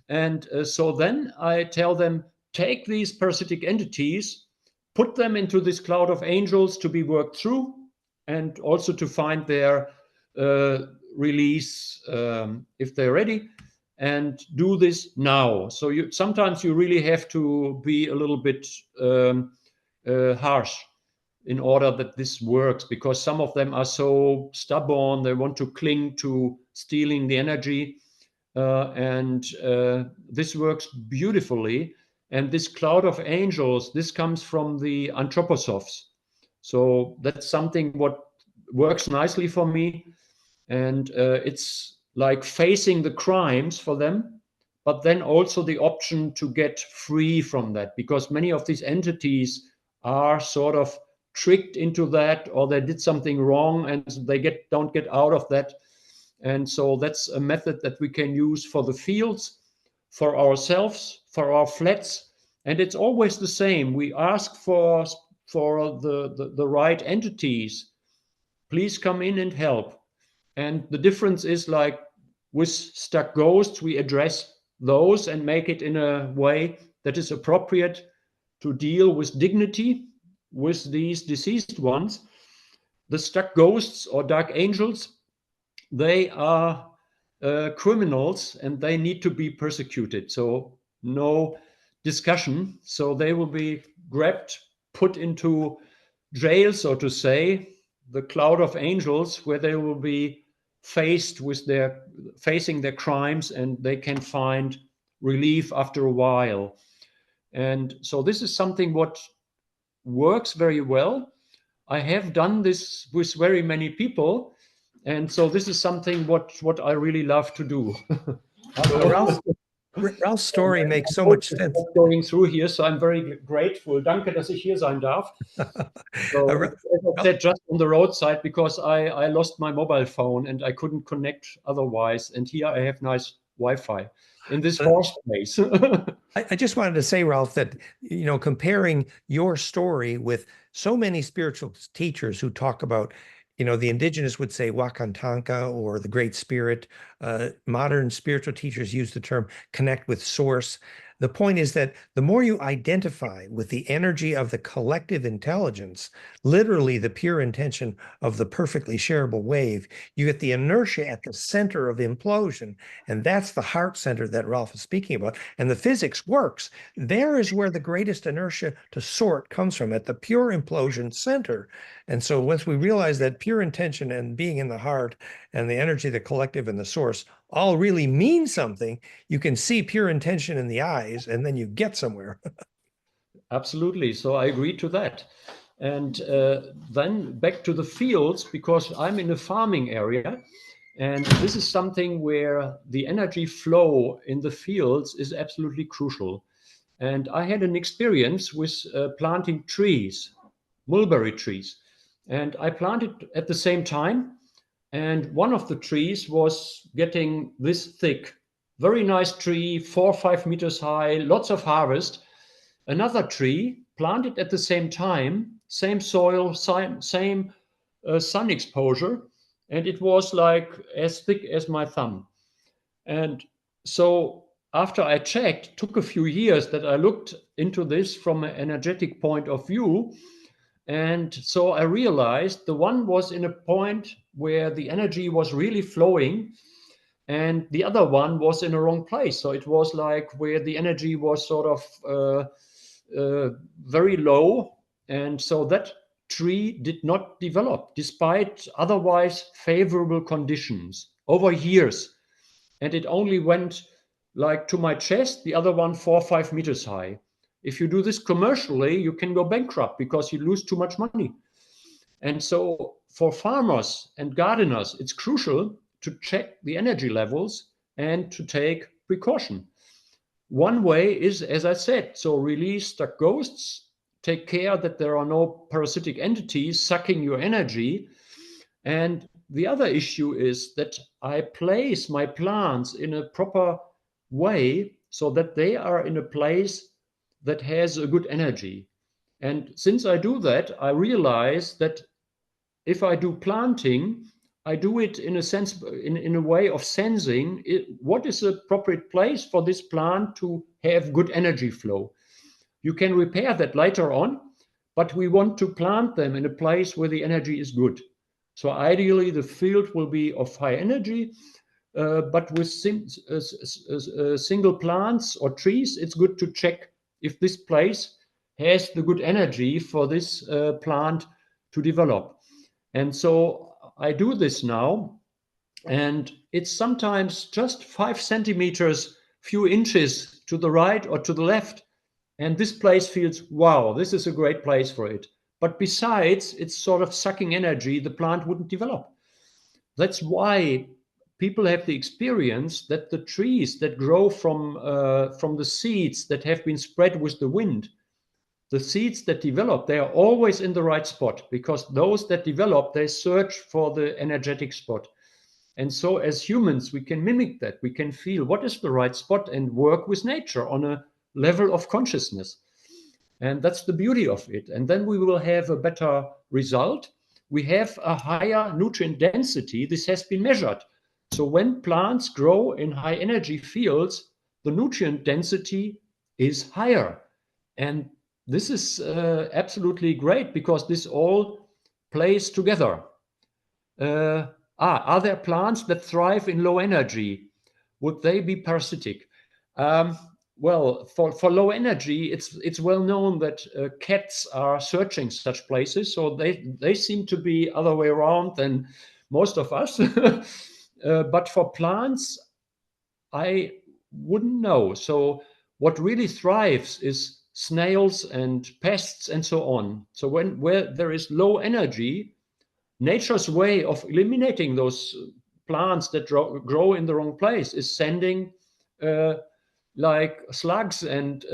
And so then I tell them, take these parasitic entities, put them into this cloud of angels to be worked through, and also to find their release if they're ready, and do this now. So sometimes you really have to be a little bit harsh in order that this works, because some of them are so stubborn, they want to cling to stealing the energy, and this works beautifully. And this cloud of angels, this comes from the anthroposophes. So that's something what works nicely for me. And it's like facing the crimes for them, but then also the option to get free from that, because many of these entities are sort of tricked into that, or they did something wrong and they don't get out of that. And so that's a method that we can use for the fields, for ourselves, for our flats. And it's always the same. We ask for the right entities. Please come in and help. And the difference is, like with stuck ghosts, we address those and make it in a way that is appropriate to deal with dignity with these deceased ones. The stuck ghosts or dark angels, they are criminals and they need to be persecuted. So no discussion. So they will be grabbed, put into jail, so to say, the cloud of angels, where they will be facing their crimes, and they can find relief after a while. And so this is something what works very well. I have done this with very many people, and so this is something what I really love to do.
Ralph's story makes so much sense.
Going through here, so I'm very grateful. Danke, dass ich hier sein darf. So, as I said, just on the roadside, because I lost my mobile phone and I couldn't connect otherwise. And here I have nice Wi-Fi in this horse place.
I just wanted to say, Ralf, that, you know, comparing your story with so many spiritual teachers who talk about, you know, the indigenous would say Wakantanka or the Great Spirit. Modern spiritual teachers use the term connect with source. The point is that the more you identify with the energy of the collective intelligence, literally the pure intention of the perfectly shareable wave, you get the inertia at the center of implosion. And that's the heart center that Ralf is speaking about. And the physics works. There is where the greatest inertia to sort comes from, at the pure implosion center. And so once we realize that pure intention and being in the heart and the energy, the collective and the source all really mean something, you can see pure intention in the eyes, and then you get somewhere.
Absolutely. So I agree to that. And then back to the fields, because I'm in a farming area, and this is something where the energy flow in the fields is absolutely crucial. And I had an experience with planting trees, mulberry trees, and I planted at the same time. And one of the trees was getting this thick, very nice tree, 4 or 5 meters high, lots of harvest. Another tree planted at the same time, same soil, same sun exposure, and it was like as thick as my thumb. And so after I checked, took a few years that I looked into this from an energetic point of view. And so I realized the one was in a point where the energy was really flowing, and the other one was in a wrong place. So it was like where the energy was sort of very low. And so that tree did not develop despite otherwise favorable conditions over years. And it only went like to my chest, the other one 4 or 5 meters high. If you do this commercially, you can go bankrupt because you lose too much money. And so for farmers and gardeners, it's crucial to check the energy levels and to take precaution. One way is, as I said, so release stuck ghosts, take care that there are no parasitic entities sucking your energy. And the other issue is that I place my plants in a proper way so that they are in a place that has a good energy. And since I do that, I realize that if I do planting, I do it in a sense, in a way of sensing what is the appropriate place for this plant to have good energy flow. You can repair that later on, but we want to plant them in a place where the energy is good. So ideally, the field will be of high energy, but with single plants or trees, it's good to check if this place has the good energy for this plant to develop. And so I do this now, and it's sometimes just 5 centimeters, few inches to the right or to the left. And this place feels, wow, this is a great place for it. But besides, it's sort of sucking energy, the plant wouldn't develop. That's why people have the experience that the trees that grow from the seeds that have been spread with the wind, the seeds that develop, they are always in the right spot, because those that develop, they search for the energetic spot. And so as humans, we can mimic that. We can feel what is the right spot and work with nature on a level of consciousness. And that's the beauty of it. And then we will have a better result. We have a higher nutrient density. This has been measured. So when plants grow in high energy fields, the nutrient density is higher. And this is absolutely great, because this all plays together. Are there plants that thrive in low energy? Would they be parasitic? Well, for low energy, it's well known that cats are searching such places, so they seem to be other way around than most of us. But for plants, I wouldn't know. So what really thrives is snails and pests and so on. So where there is low energy, nature's way of eliminating those plants that grow in the wrong place is sending like slugs and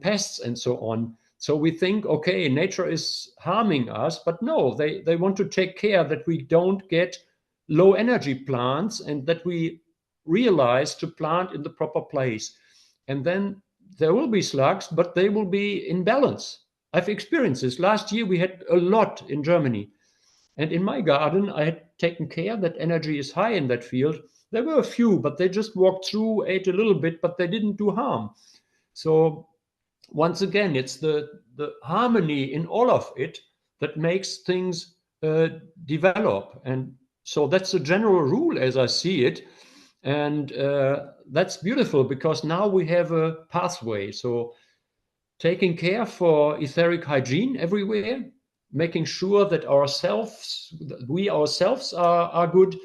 pests and so on. So we think, okay, nature is harming us, but no, they want to take care that we don't get low energy plants, and that we realize to plant in the proper place. And then there will be slugs, but they will be in balance. I've experienced this. Last year we had a lot in Germany. And in my garden, I had taken care that energy is high in that field. There were a few, but they just walked through, ate a little bit, but they didn't do harm. So once again, it's the harmony in all of it that makes things develop. And so that's a general rule as I see it. And that's beautiful, because now we have a pathway. So taking care for etheric hygiene everywhere, making sure that we ourselves are good.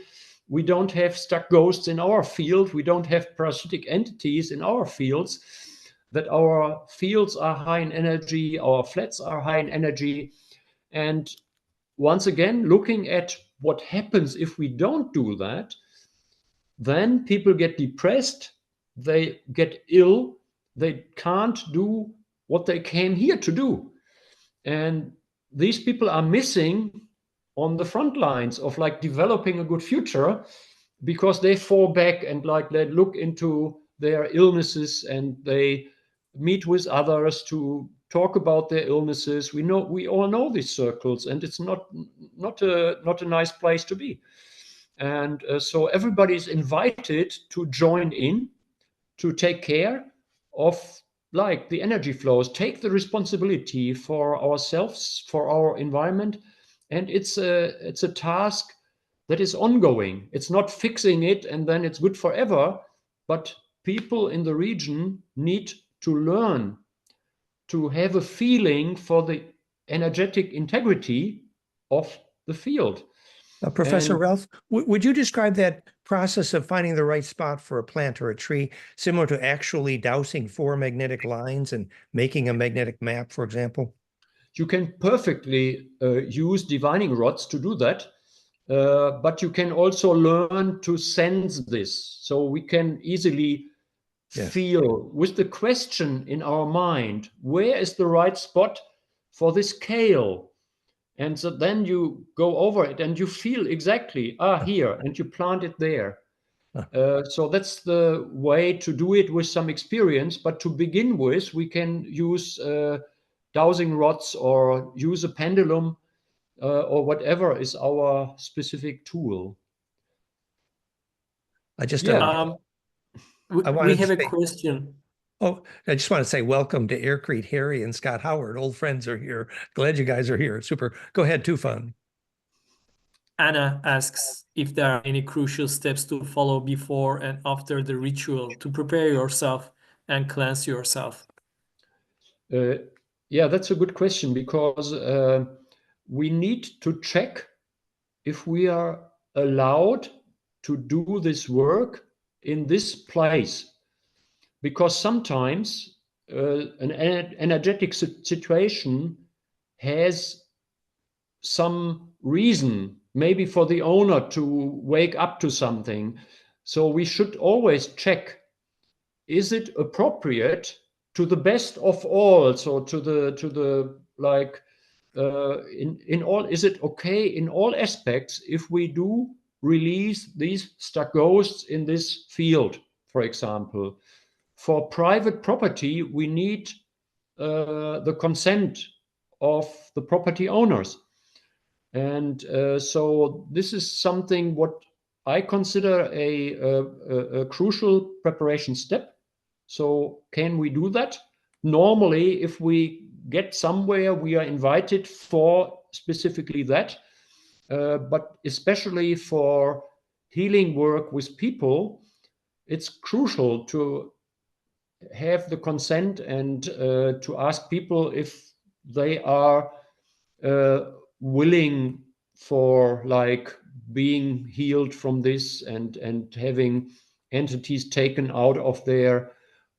We don't have stuck ghosts in our field. We don't have parasitic entities in our fields. That our fields are high in energy, our flats are high in energy. And once again, looking at what happens if we don't do that, then people get depressed, they get ill, they can't do what they came here to do. And these people are missing on the front lines of like developing a good future, because they fall back and like they look into their illnesses and they meet with others to talk about their illnesses. We all know these circles, and it's not a nice place to be. And so everybody is invited to join in, to take care of like the energy flows, take the responsibility for ourselves, for our environment. And it's a task that is ongoing. It's not fixing it and then it's good forever, but people in the region need to learn to have a feeling for the energetic integrity of the field.
Professor
And-
Ralf, would you describe that process of finding the right spot for a plant or a tree similar to actually dousing 4 magnetic lines and making a magnetic map, for example?
You can perfectly use divining rods to do that, but you can also learn to sense this. So we can easily feel with the question in our mind, where is the right spot for this kale? And so then you go over it and you feel exactly, here, and you plant it there. So that's the way to do it with some experience. But to begin with, we can use dowsing rods or use a pendulum or whatever is our specific tool.
I just
Yeah.
We
wanted
have
to
a
say-
question.
Oh, I just want to say welcome to Aircrete, Harry and Scott Howard. Old friends are here. Glad you guys are here. Super. Go ahead, Tufan.
Anna asks if there are any crucial steps to follow before and after the ritual to prepare yourself and cleanse yourself.
Yeah, that's a good question, because we need to check if we are allowed to do this work in this place. Because sometimes an energetic situation has some reason, maybe for the owner to wake up to something. So we should always check, is it appropriate to the best of all? So to the like in all, is it okay in all aspects if we do release these stuck ghosts in this field, for example? For private property, we need the consent of the property owners. And so this is something what I consider a crucial preparation step. So can we do that? Normally, if we get somewhere, we are invited for specifically that. But especially for healing work with people, it's crucial to have the consent and to ask people if they are willing for like being healed from this and having entities taken out of their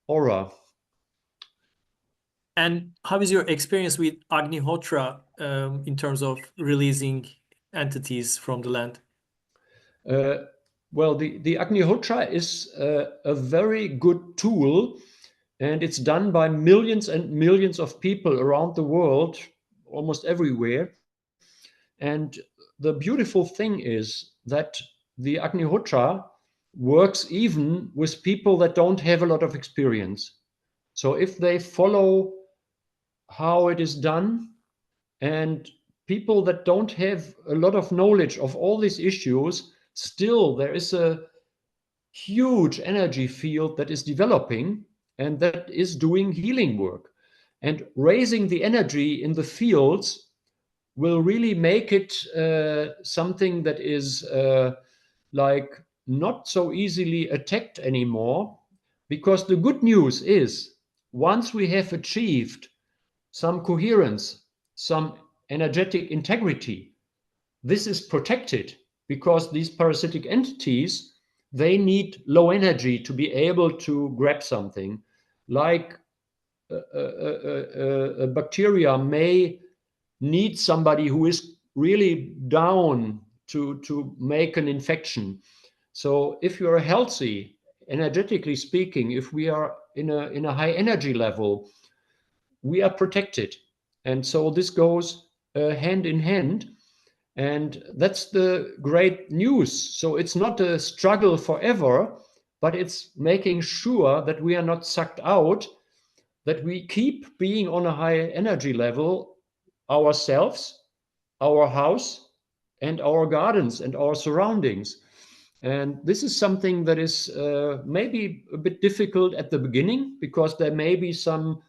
aura.
And how is your experience with Agnihotra in terms of releasing entities from the land?
Well, the Agnihotra is a very good tool, and it's done by millions and millions of people around the world, almost everywhere. And the beautiful thing is that the Agnihotra works even with people that don't have a lot of experience. So if they follow how it is done, and people that don't have a lot of knowledge of all these issues, still there is a huge energy field that is developing and that is doing healing work. And raising the energy in the fields will really make it something that is like not so easily attacked anymore. Because the good news is, once we have achieved some coherence, some energetic integrity, this is protected, because these parasitic entities, they need low energy to be able to grab something. Like a bacteria may need somebody who is really down to make an infection. So if you are healthy, energetically speaking, if we are in a high energy level, we are protected. And so this goes hand in hand. And that's the great news. So it's not a struggle forever, but it's making sure that we are not sucked out, that we keep being on a high energy level ourselves, our house, and our gardens and our surroundings. And this is something that is maybe a bit difficult at the beginning, because there may be some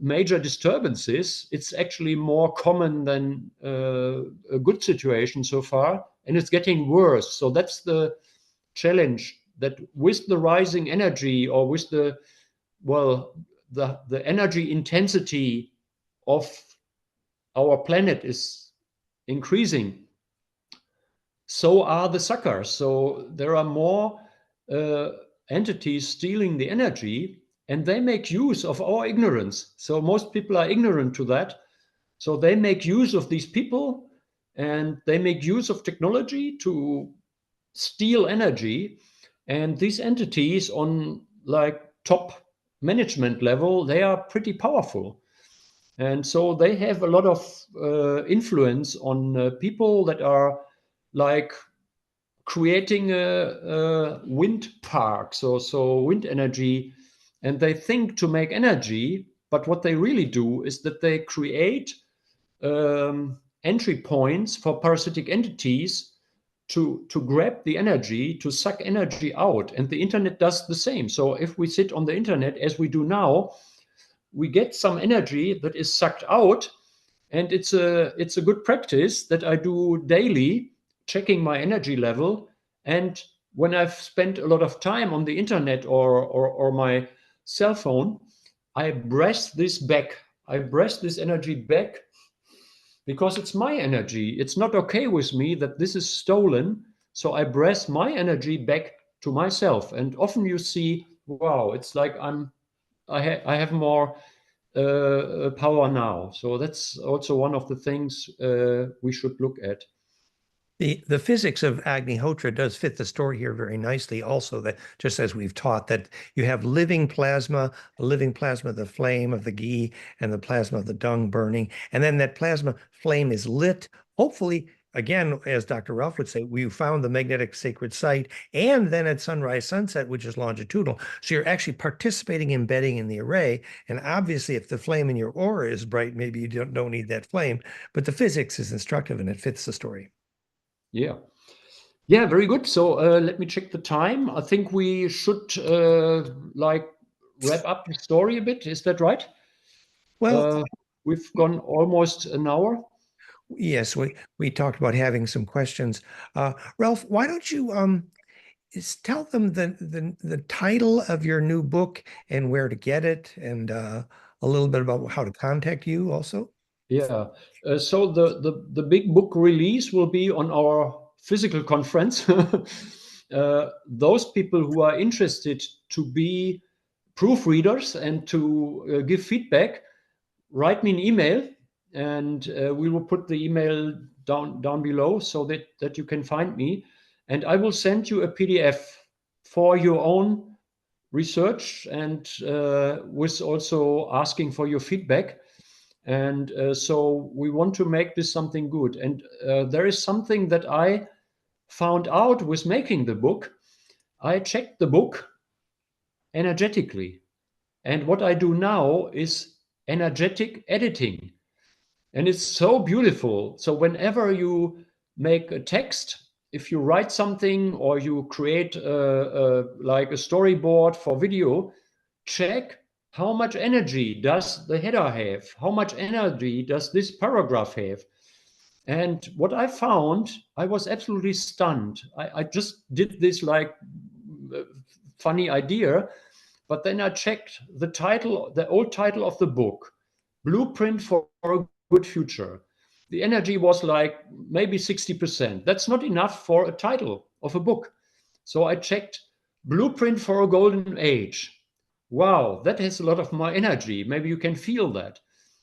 major disturbances. It's actually more common than a good situation so far, and it's getting worse. So that's the challenge, that with the rising energy, or with the energy intensity of our planet is increasing, so are the suckers. So there are more entities stealing the energy, and they make use of our ignorance. So most people are ignorant to that. So they make use of these people, and they make use of technology to steal energy. And these entities on like top management level, they are pretty powerful. And so they have a lot of influence on people that are like creating a wind park, so wind energy, and they think to make energy, but what they really do is that they create entry points for parasitic entities to grab the energy, to suck energy out. And the internet does the same. So if we sit on the internet as we do now, we get some energy that is sucked out. And it's a good practice that I do daily, checking my energy level. And when I've spent a lot of time on the internet or my cell phone, I breath this back. I breath this energy back because it's my energy. It's not okay with me that this is stolen. So I breath my energy back to myself. And often you see, wow, it's like I have more power now. So that's also one of the things we should look at.
The physics of Agnihotra does fit the story here very nicely also, that just as we've taught, that you have living plasma, the flame of the ghee and the plasma of the dung burning, and then that plasma flame is lit. Hopefully, again, as Dr. Ralf would say, we found the magnetic sacred site, and then at sunrise, sunset, which is longitudinal. So you're actually participating, embedding in the array. And obviously, if the flame in your aura is bright, maybe you don't need that flame. But the physics is instructive and it fits the story.
Yeah. Yeah, very good. So let me check the time. I think we should like wrap up the story a bit. Is that right?
Well,
we've gone almost an hour.
yes, we talked about having some questions. Ralf, why don't you tell them the title of your new book and where to get it, and a little bit about how to contact you also?
Yeah. So the big book release will be on our physical conference. Those people who are interested to be proofreaders and to give feedback, write me an email, and we will put the email down below so that you can find me, and I will send you a PDF for your own research, and with also asking for your feedback. And so we want to make this something good. And there is something that I found out with making the book. I checked the book energetically. And what I do now is energetic editing. And it's so beautiful. So whenever you make a text, if you write something or you create like a storyboard for video, check how much energy does the header have? How much energy does this paragraph have? And what I found, I was absolutely stunned. I just did this like funny idea, but then I checked the title, the old title of the book, Blueprint for a Good Future. The energy was like maybe 60%. That's not enough for a title of a book. So I checked Blueprint for a Golden Age. Wow, that has a lot of my energy. Maybe you can feel that.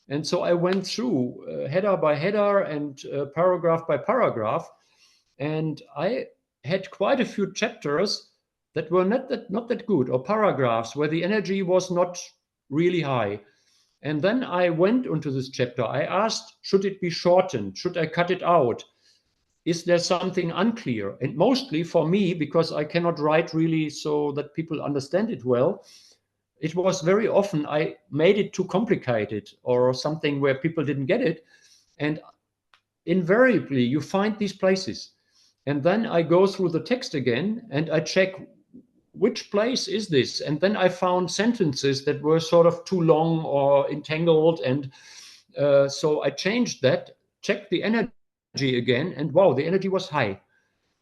And so I went through header by header and paragraph by paragraph. And I had quite a few chapters that were not that good, or paragraphs where the energy was not really high. And then I went into this chapter. I asked, should it be shortened? Should I cut it out? Is there something unclear? And mostly for me, because I cannot write really so that people understand it well, it was very often I made it too complicated or something where people didn't get it. And invariably, you find these places. And then I go through the text again and I check which place is this? And then I found sentences that were sort of too long or entangled. And so I changed that, checked the energy again, and wow, the energy was high.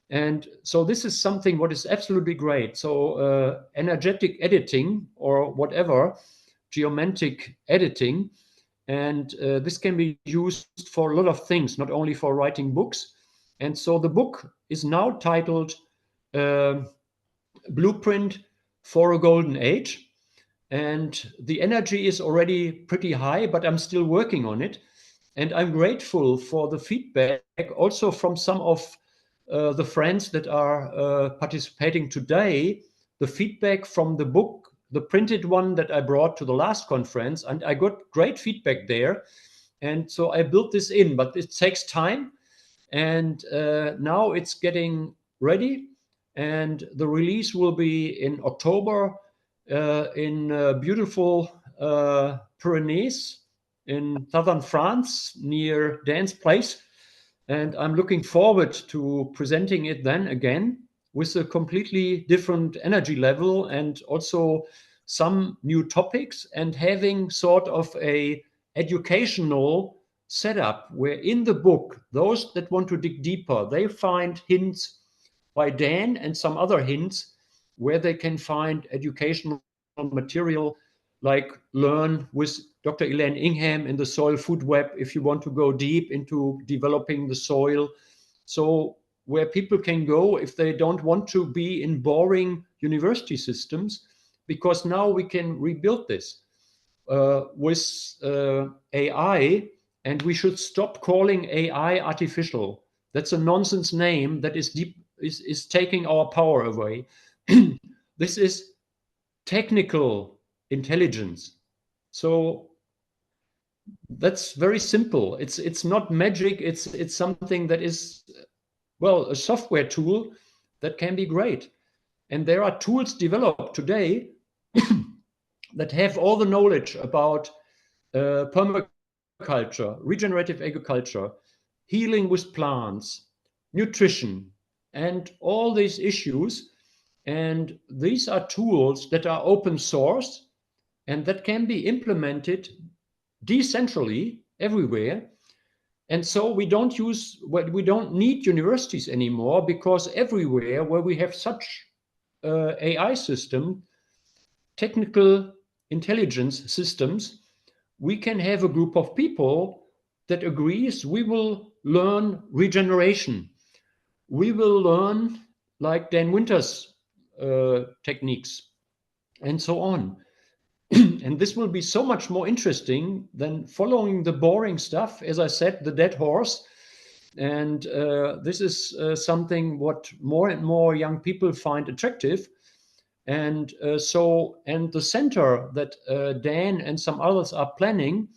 And so this is something what is absolutely great. So energetic editing or whatever, geomantic editing. And this can be used for a lot of things, not only for writing books. And so the book is now titled Blueprint for a Golden Age. And the energy is already pretty high, but I'm still working on it. And I'm grateful for the feedback also from some of the friends that are participating today, the feedback from the book, the printed one that I brought to the last conference, and I got great feedback there. And so I built this in, but it takes time. And now it's getting ready, and the release will be in October in beautiful Pyrenees in southern France near Dan's place. And I'm looking forward to presenting it then again with a completely different energy level and also some new topics, and having sort of a educational setup where in the book, those that want to dig deeper, they find hints by Dan and some other hints where they can find educational material, like learn with Dr. Elaine Ingham in the Soil Food Web if you want to go deep into developing the soil. So where people can go if they don't want to be in boring university systems, because now we can rebuild this with AI, and we should stop calling AI artificial. That's a nonsense name that is taking our power away. This is technical intelligence. So that's very simple. It's not magic. It's something that is, well, a software tool that can be great. And there are tools developed today that have all the knowledge about permaculture, regenerative agriculture, healing with plants, nutrition, and all these issues. And these are tools that are open source and that can be implemented decentrally everywhere. And so we don't need universities anymore, because everywhere where we have such AI system, technical intelligence systems, we can have a group of people that agrees we will learn regeneration. We will learn like Dan Winter's techniques and so on. And this will be so much more interesting than following the boring stuff, as I said, the dead horse. And this is something what more and more young people find attractive. And the center that Dan and some others are planning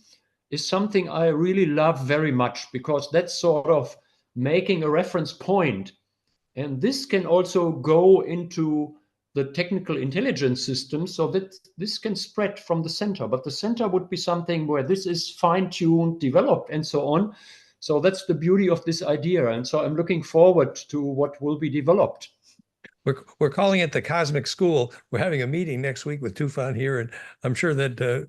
is something I really love very much, because that's sort of making a reference point. And this can also go into the technical intelligence system, so that this can spread from the center. But the center would be something where this is fine-tuned, developed, and so on. So that's the beauty of this idea. And so I'm looking forward to what will be developed.
We're calling it the Cosmic School. We're having a meeting next week with Tufan here, and I'm sure that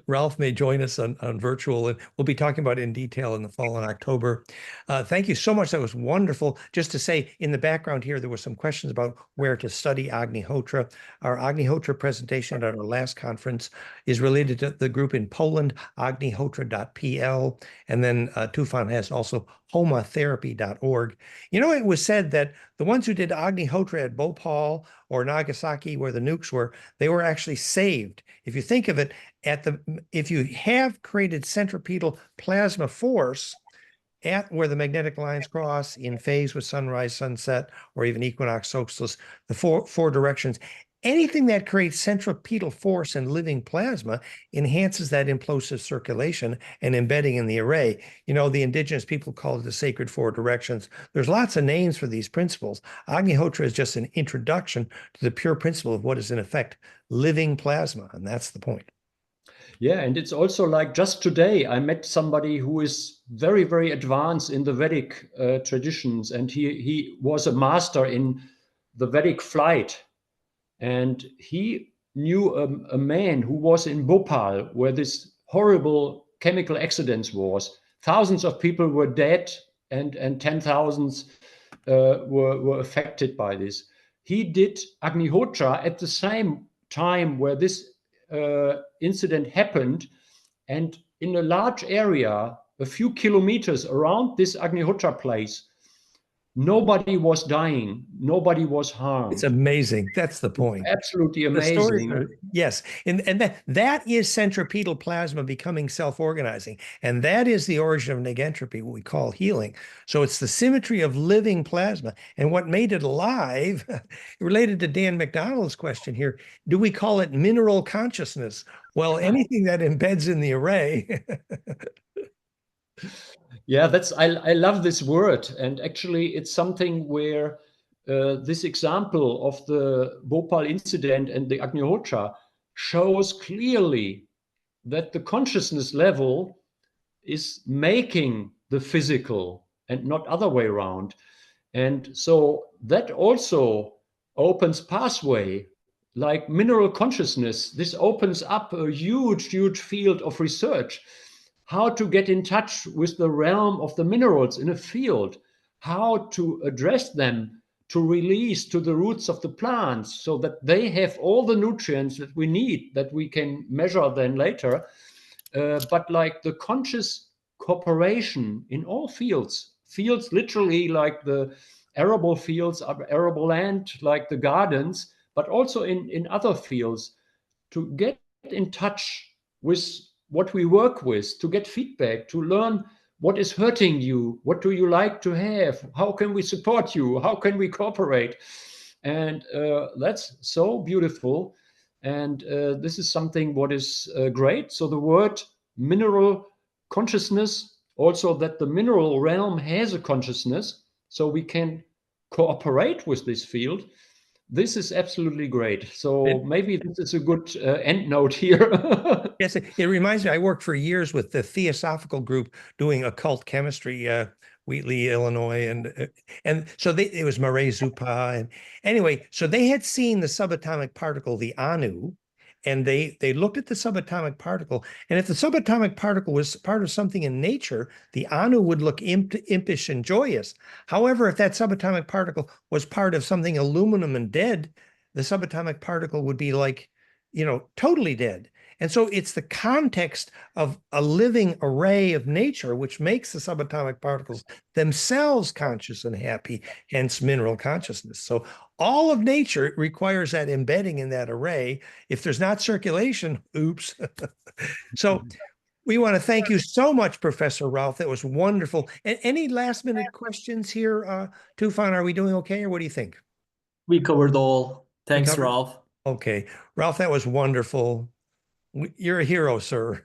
Ralf may join us on virtual, and we'll be talking about it in detail in the fall in October. Thank you so much. That was wonderful. Just to say, in the background here, there were some questions about where to study Agnihotra. Our Agnihotra presentation at our last conference is related to the group in Poland, agnihotra.pl, and then Tufan has also homatherapy.org. You know, it was said that the ones who did Agnihotra at Bhopal or Nagasaki, where the nukes were, they were actually saved. If you think of it, if you have created centripetal plasma force at where the magnetic lines cross in phase with sunrise, sunset, or even equinox, solstice, the four directions, anything that creates centripetal force in living plasma enhances that implosive circulation and embedding in the array. You know, the indigenous people call it the sacred four directions. There's lots of names for these principles. Agnihotra is just an introduction to the pure principle of what is in effect living plasma, and that's the point.
Yeah, and it's also like just today I met somebody who is very, very advanced in the Vedic traditions, and he was a master in the Vedic flight. And he knew a man who was in Bhopal, where this horrible chemical accidents was. Thousands of people were dead, and 10,000s were affected by this. He did Agnihotra at the same time where this incident happened, and in a large area, a few kilometers around this Agnihotra place, nobody was dying, nobody was harmed.
It's amazing. That's the point.
Absolutely amazing.
Yes. And that is centripetal plasma becoming self-organizing. And that is the origin of negentropy, what we call healing. So it's the symmetry of living plasma. And what made it alive, related to Dan McDonald's question here, do we call it mineral consciousness? Well, anything that embeds in the array.
Yeah, I love this word. And actually it's something where this example of the Bhopal incident and the Agnihotra shows clearly that the consciousness level is making the physical and not other way around. And so that also opens pathway like mineral consciousness. This opens up a huge, huge field of research. How to get in touch with the realm of the minerals in a field, how to address them, to release to the roots of the plants so that they have all the nutrients that we need, that we can measure then later. But like the conscious cooperation in all fields literally like the arable fields, arable land, like the gardens, but also in other fields, to get in touch with what we work with, to get feedback, to learn what is hurting you, what do you like to have, how can we support you, how can we cooperate. And that's so beautiful. And this is something what is great. So the word mineral consciousness, also that the mineral realm has a consciousness, so we can cooperate with this field. This is absolutely great. So maybe this is a good end note here.
Yes, it reminds me, I worked for years with the Theosophical group doing occult chemistry, Wheatley, Illinois, and so it was Murray Zupa, and anyway, so they had seen the subatomic particle, the Anu, and they looked at the subatomic particle, and if the subatomic particle was part of something in nature, the Anu would look impish and joyous. However, if that subatomic particle was part of something aluminum and dead, the subatomic particle would be like, totally dead. And so it's the context of a living array of nature which makes the subatomic particles themselves conscious and happy, hence mineral consciousness. So all of nature requires that embedding in that array. If there's not circulation, oops. So we want to thank you so much, Professor Ralf. That was wonderful. And any last minute questions here, Tufan? Are we doing okay, or what do you think?
We covered all. Thanks,
covered?
Ralf.
Okay. Ralf, that was wonderful. You're a hero, sir.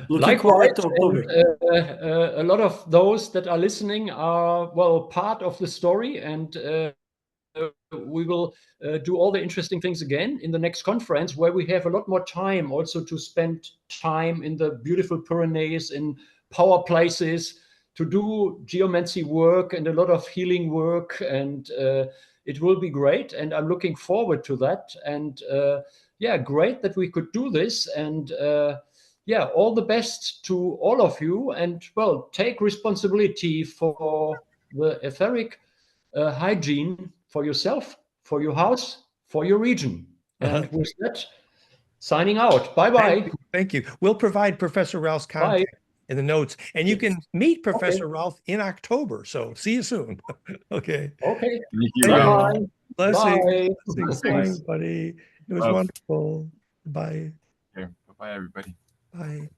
Looking forward to October.
And, a lot of those that are listening are, well, part of the story, and we will do all the interesting things again in the next conference, where we have a lot more time also to spend time in the beautiful Pyrenees, in power places, to do geomancy work and a lot of healing work, and it will be great, and I'm looking forward to that. And yeah, great that we could do this, and yeah, all the best to all of you, and well, take responsibility for the etheric hygiene for yourself, for your house, for your region. And with that, signing out. Bye-bye.
Thank you. We'll provide Professor Ralph's contact in the notes, and you can meet Professor Ralf in October. So see you soon. Okay.
Okay.
Thank you.
Bye.
Blessings.
Bye.
Blessings. Bye, buddy. It was wonderful. Bye.
Okay. Bye, everybody.
Bye.